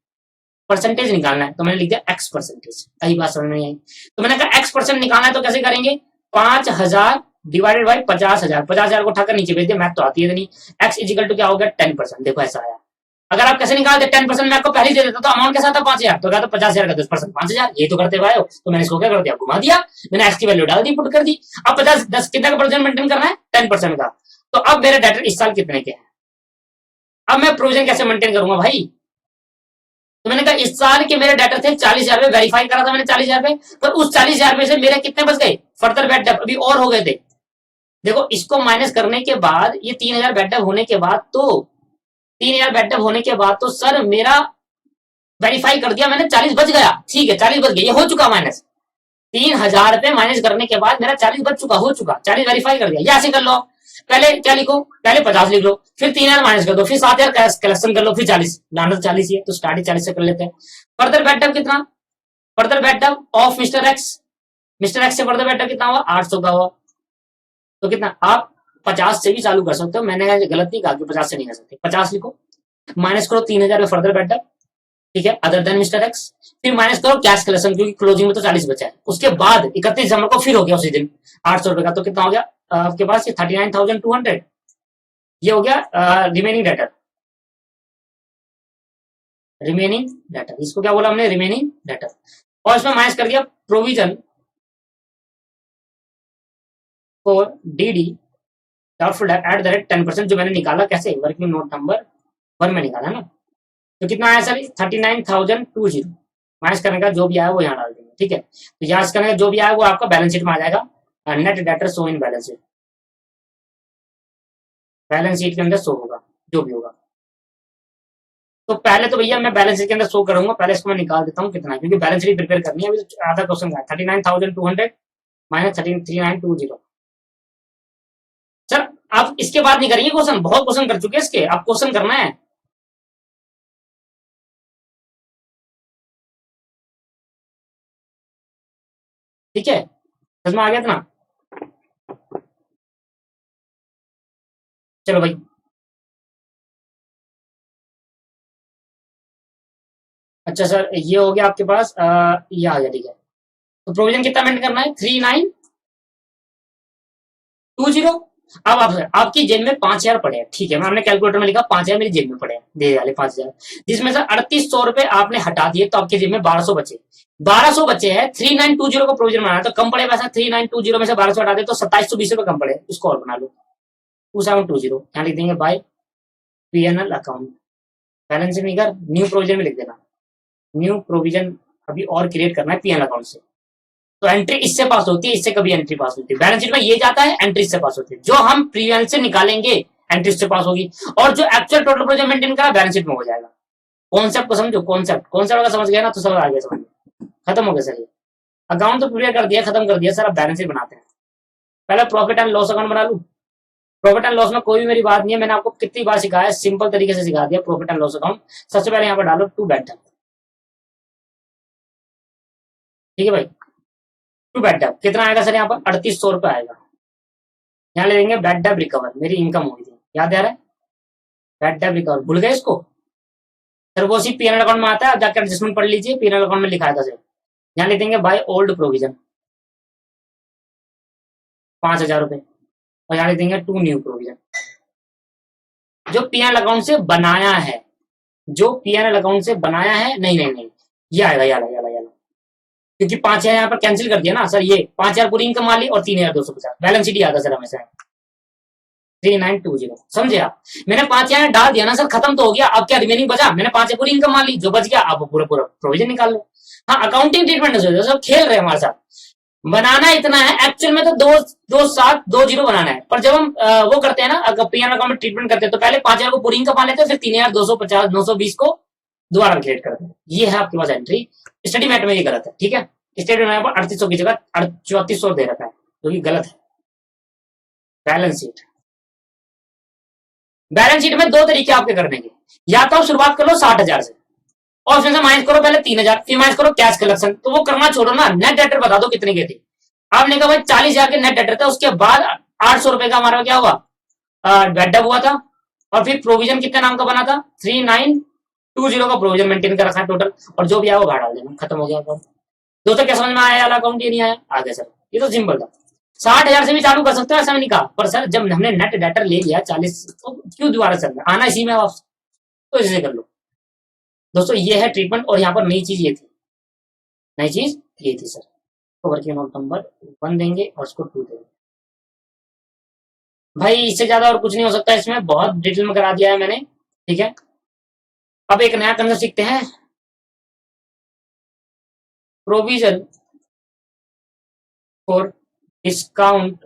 परसेंटेज निकालना है, तो मैंने लिख दिया एक्स परसेंटेज। यही बात समझ में आई। तो मैंने कहा एक्स परसेंट निकालना है तो कैसे करेंगे, 5000 डिवाइडेड बाई 50,000, 50,000 को उठाकर नीचे भेज दिया, मैथ तो आती है नहीं, एक्स इजिकल टू क्या हो गया 10%। देखो ऐसा आया। अगर आप कैसे निकालते 10%, मैं आपको पहले ही दे देता, तो अमाउंट कैसा था 5000, तो क्या था 50,000 का 10% 5000, ये तो करते हुए हो। तो मैंने इसको क्या कर दिया, घुमा दिया, मैंने एक्स की वैल्यू डाल दी, पुट कर दी। अब 10 कितना का प्रोविजन मेंटेन करना है, 10% का। तो अब मेरे डेटर इस साल कितने के हैं, अब मैं प्रोविजन कैसे मेंटेन करूंगा भाई। तो मैंने कहा इस साल के मेरे डेटर थे 40,000 रुपए, वेरीफाई करा था मैंने 40,000 रुपए, पर उस 40,000 रुपए से मेरे कितने बच गए, फर्दर बैड डेट अभी और हो गए थे। देखो इसको माइनस करने के बाद, ये 3,000 बैड डेट होने के बाद, तो 3,000 बैड डेट होने के बाद तो सर मेरा वेरीफाई कर दिया मैंने, 40 बच गया, ठीक है 40 बच गया, ये हो चुका माइनस, 3,000 रुपए माइनस करने के बाद मेरा 40 बच चुका, हो चुका, 40 वेरीफाई कर दिया। ऐसे कर लो, पहले क्या लिखो, पहले 50 लिख लो, फिर 3,000 माइनस कर दो, फिर 7,000 कलेक्शन कर लो, फिर 40, लाना तो 40 ही है, तो स्टार्टिंग 40 से कर लेते हैं। फर्दर बैडअप कितना, फर्दर बैडअप of mister x, mister x से फर्दर बैडअप कितना हुआ 800 का हुआ, तो कितना, आप 50 से भी चालू कर सकते हो, मैंने गलत नहीं कहा कि 50 से नहीं कर सकते, 50 लिखो, माइनस करो 3,000 फर्दर बैडअप, ठीक है, अदर देन मिस्टर एक्स, फिर माइनस करो कैश कलेक्शन, क्योंकि क्लोजिंग में तो 40 बचा है। उसके बाद 31 दिसंबर को फिर हो गया उसी दिन 800 रुपए का, तो कितना हो गया आपके पास 39,200, ये हो गया रिमेनिंग डेटर, रिमेनिंग डेटर, इसको क्या बोला हमने, रिमेनिंग डेटर, और इसमें माइनस कर दिया provision for D doubtful debt at the rate 10%, जो मैंने निकाला कैसे, वर्किंग नोट नंबर 1 में निकाला ना। तो कितना आया सर, 39,020 माइनस करने का जो भी आया वो यहाँ डाल देंगे, ठीक है। तो यहाँ करने का जो भी आया वो आपका बैलेंस शीट में आ जाएगा, net debtor show in balance sheet, balance sheet के अंदर शो होगा जो भी होगा। तो पहले तो भैया मैं बैलेंस शीट के अंदर शो करूंगा, पहले इसको मैं निकाल देता हूँ कितना है, क्योंकि बैलेंस शीट प्रिपेयर करनी है। अभी तो आधा क्वेश्चन का 39,200 माइनस 39,200। सर आप इसके बाद नहीं करेंगे क्वेश्चन, बहुत क्वेश्चन कर चुके हैं इसके, आप क्वेश्चन करना है। ठीक है, समझ में आ गया इतना। चलो भाई, अच्छा सर ये हो गया आपके पास, ये आ गया, ठीक है। तो प्रोविजन कितना मेंटेन करना है, 39,200। अब आप आपकी जेब में 5,000 पड़े हैं, ठीक है, मैं हमने कैलकुलेटर में लिखा 5,000 मेरी जेब में पड़े हैं, दे वाले 5,000, जिसमें से 3800 रुपए आपने हटा दिए, तो आपकी जेब में 1200 बचे। 1200 बचे हैं, 3920 का प्रोविजन बनाना, तो कम पड़े पैसा, 3920 में से 1200 हटा दे तो 2720 रुपए कम पड़े, उसको और बना लो 2720, यहाँ लिख देंगे बाय पीएनएल अकाउंट, बैलेंस में कर न्यू प्रोविजन में लिख देना, न्यू प्रोविजन अभी और क्रिएट करना है पीएनएल अकाउंट से। तो एंट्री इससे पास होती है, इससे कभी एंट्री पास होती है, बैलेंस शीट में ये जाता है, एंट्री इससे पास होती है, जो हम प्रीवियस से निकालेंगे एंट्री इससे पास होगी, और जो एक्चुअल टोटल प्रोजेक्ट मेंटेन करा बैलेंस शीट में हो जाएगा। कॉन्सेप्ट को समझो, कॉन्सेप्ट अगर समझ गया ना तो सब आ गया समझ में, खत्म हो गया सर। ये अकाउंट तो प्रिपेयर कर दिया, खत्म कर दिया सर, अब बैलेंस शीट बनाते हैं। पहले प्रॉफिट एंड लॉस अकाउंट बना लू। प्रॉफिट एंड लॉस में कोई भी मेरी बात नहीं है, मैंने आपको कितनी बार सिखाया, सिंपल तरीके से सिखा दिया। प्रॉफिट एंड लॉस अकाउंट सबसे पहले यहाँ पर डालो टू बैड, ठीक है भाई, टू बैड डेप कितना आएगा सर, यहाँ पर 3800 रुपए आएगा। यहाँ ले लेंगे बैड डेप रिकवर, मेरी इनकम हुई थी, याद आ रहा है, बैड डेप रिकवर, भूल गए इसको सर, वो सी पीएनएल अकाउंट में आता है, जाकर एडजस्टमेंट पढ़ लीजिए, पीएनएल अकाउंट में लिखा था सर। यहाँ ले देंगे बाय ओल्ड प्रोविजन 5,000 रुपए, और यहाँ ले देंगे टू न्यू प्रोविजन, जो पीएनएल अकाउंट से बनाया है, जो पीएनएल अकाउंट से बनाया है, नहीं नहीं नहीं, ये आएगा, ये आएगा, ये आएगा, क्योंकि 5,000 यहाँ पर कैंसिल कर दिया ना सर, ये 5,000 पूरी इनकम वाली और 3,250 बैलेंस शीट आता सर हमेशा 3920, समझे आप। मैंने 5,000 डाल दिया ना सर, खत्म तो हो गया, अब क्या रिमेनिंग बचा, मैंने 5,000 पूरी इनकम मान ली, जो बच गया आप पूरा पूरा प्रोविजन निकाल लो। हाँ अकाउंटिंग ट्रीटमेंट सब खेल रहे हैं हमारे साथ, बनाना इतना है, एक्चुअल में तो 2,720 बनाना है, पर जब हम वो करते हैं ना, अगर पीएनएल अकाउंट में ट्रीटमेंट करते हैं तो पहले 5,000 को पूरी इनकम मान लेते हैं, फिर 3,250 920 को दोबारा क्रिएट करते हैं। ये है आपके पास एंट्री, स्टडी मैट में ये गलत है, ठीक है। स्टेट में 3800 की जगह 3400 दे रखा है, जो कि गलत है। बैलेंस शीट, बैलेंस शीट में दो तरीके आपके करने के, या तो शुरुआत कर लो 60,000 से, और उसमें से माइनस करो पहले 3,000, फिर माइनस करो कैश कलेक्शन, तो वो करना छोड़ो ना, नेट डेटर बता दो कितने के थे। आपने कहा भाई 40,000 के नेट डेटर थे, उसके बाद 800 रुपए का हमारा क्या हुआ, बेडअप हुआ था, और फिर प्रोविजन कितने नाम का बना था, 3920 का प्रोविजन मेंटेन कर रखा है टोटल, और जो भी आया वो बाहर डाल देना, खत्म हो गया अकाउंट। दोस्तों क्या समझ में आया वाला अकाउंट, ये नहीं आया, आ गया सर, ये तो सिंपल था। 60,000 से भी चालू कर सकते हो, ऐसा नहीं कहा, पर सर जब हमने नेट डेटर ले लिया 40, तो क्यों दोबारा सर आना इसी में वापस, तो इसे कर लो दोस्तों। ये है ट्रीटमेंट, और यहाँ पर नई चीज ये थी, नई चीज ये थी सर, वर्किंग नोट नंबर 1 देंगे और उसको 2 देंगे। भाई इससे ज्यादा और कुछ नहीं हो सकता, इसमें बहुत डिटेल में करा दिया है मैंने, ठीक है। अब एक नया कंसेप्ट सीखते हैं, provision for discount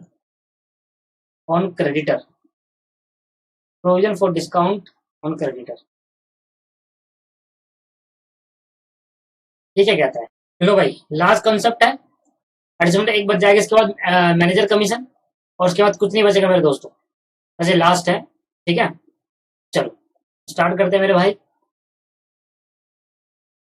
on creditor, provision for discount on creditor, ये क्या कहता है। लो भाई लास्ट कंसेप्ट है, एडजस्टमेंट एक बच जाएगा, इसके बाद मैनेजर कमीशन, और उसके बाद कुछ नहीं बचेगा मेरे दोस्तों, वैसे लास्ट है, ठीक है। चलो स्टार्ट करते हैं मेरे भाई।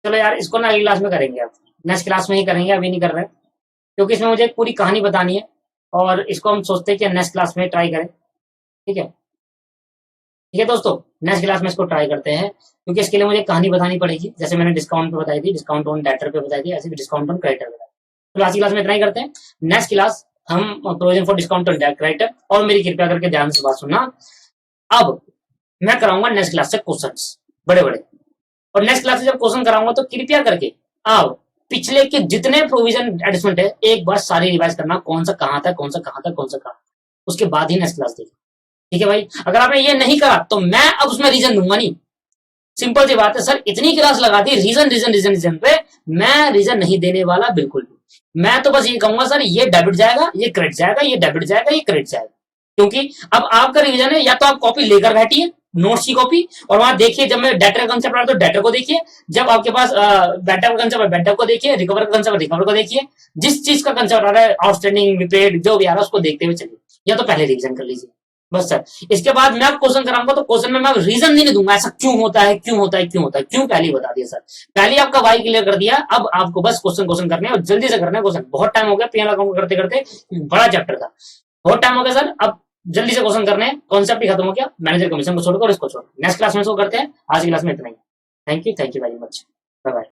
चलो यार इसको ना अगली क्लास में करेंगे, अब नेक्स्ट क्लास में ही करेंगे, अभी नहीं कर रहे, क्योंकि इसमें मुझे एक पूरी कहानी बतानी है, और इसको हम सोचते हैं कि नेक्स्ट क्लास में ट्राई करें, ठीक है। ठीक है दोस्तों, नेक्स्ट क्लास में इसको ट्राई करते हैं, क्योंकि इसके लिए मुझे कहानी बतानी पड़ेगी, जैसे मैंने डिस्काउंट पे बताई थी, डिस्काउंट ऑन डेटर पे बताई थी, ऐसे भी डिस्काउंट ऑन क्रेडिटर बताई। तो आज की क्लास में इतना ही करते हैं, नेक्स्ट क्लास हम provision for discount on creditor, और मेरी कृपया करके ध्यान से बात सुनना, अब मैं कराऊंगा नेक्स्ट क्लास से क्वेश्चन बड़े बड़े, और नेक्स्ट क्लास से जब क्वेश्चन कराऊंगा तो कृपया करके आप पिछले के जितने प्रोविजन एडजस्टमेंट है एक बार सारी रिवाइज करना, कौन सा कहाँ था, कौन सा कहाँ था, कौन सा कहाँ, उसके बाद ही नेक्स्ट क्लास देखना। ठीक है भाई, अगर आपने ये नहीं करा तो मैं अब उसमें रीजन दूंगा नहीं। सिंपल सी बात है सर, इतनी क्लास लगा दी रीजन रीजन रीजन रीजन पे, मैं रीजन नहीं देने वाला बिल्कुल भी। मैं तो बस ये कहूंगा सर, ये डेबिट जाएगा, ये क्रेडिट जाएगा, ये डेबिट जाएगा, ये क्रेडिट जाएगा। क्योंकि अब आपका रिवीजन है, या तो आप कॉपी लेकर बैठिए, नोट्स की कॉपी, और वहां देखिए जब मैं डेटा का कंसेप्ट तो डेटा को देखिए, जब आपके पास बेटा का कंसेप्ट है बेटा को देखिए, रिकवर का कंसेप्ट रिकवर को देखिए, जिस चीज का कंसेप्ट आ रहा है आउटस्टैंडिंग रिपेड जो भी आ रहा है उसको देखते हुए चलिए, या तो पहले रिवीजन कर लीजिए बस सर। इसके बाद मैं क्वेश्चन कराऊंगा तो क्वेश्चन में मैं रीजन नहीं दूंगा, ऐसा क्यों होता है, क्यों होता है, क्यों होता है, क्यों पहले ही बता दिया सर। पहले आपका वाई क्लियर कर दिया, अब आपको बस क्वेश्चन क्वेश्चन करने हैं और जल्दी से करना है क्वेश्चन। बहुत टाइम हो गया पीएनएल अकाउंट करते करते, बड़ा चैप्टर था, बहुत टाइम हो गया सर। अब जल्दी से क्वेश्चन करने हैं, कॉन्सेप्ट ही खत्म हो गया, मैनेजर कमीशन को छोड़कर इसको छोड़। नेक्स्ट क्लास में इसको करते हैं, आज की क्लास में इतना ही। Thank you very much, bye bye.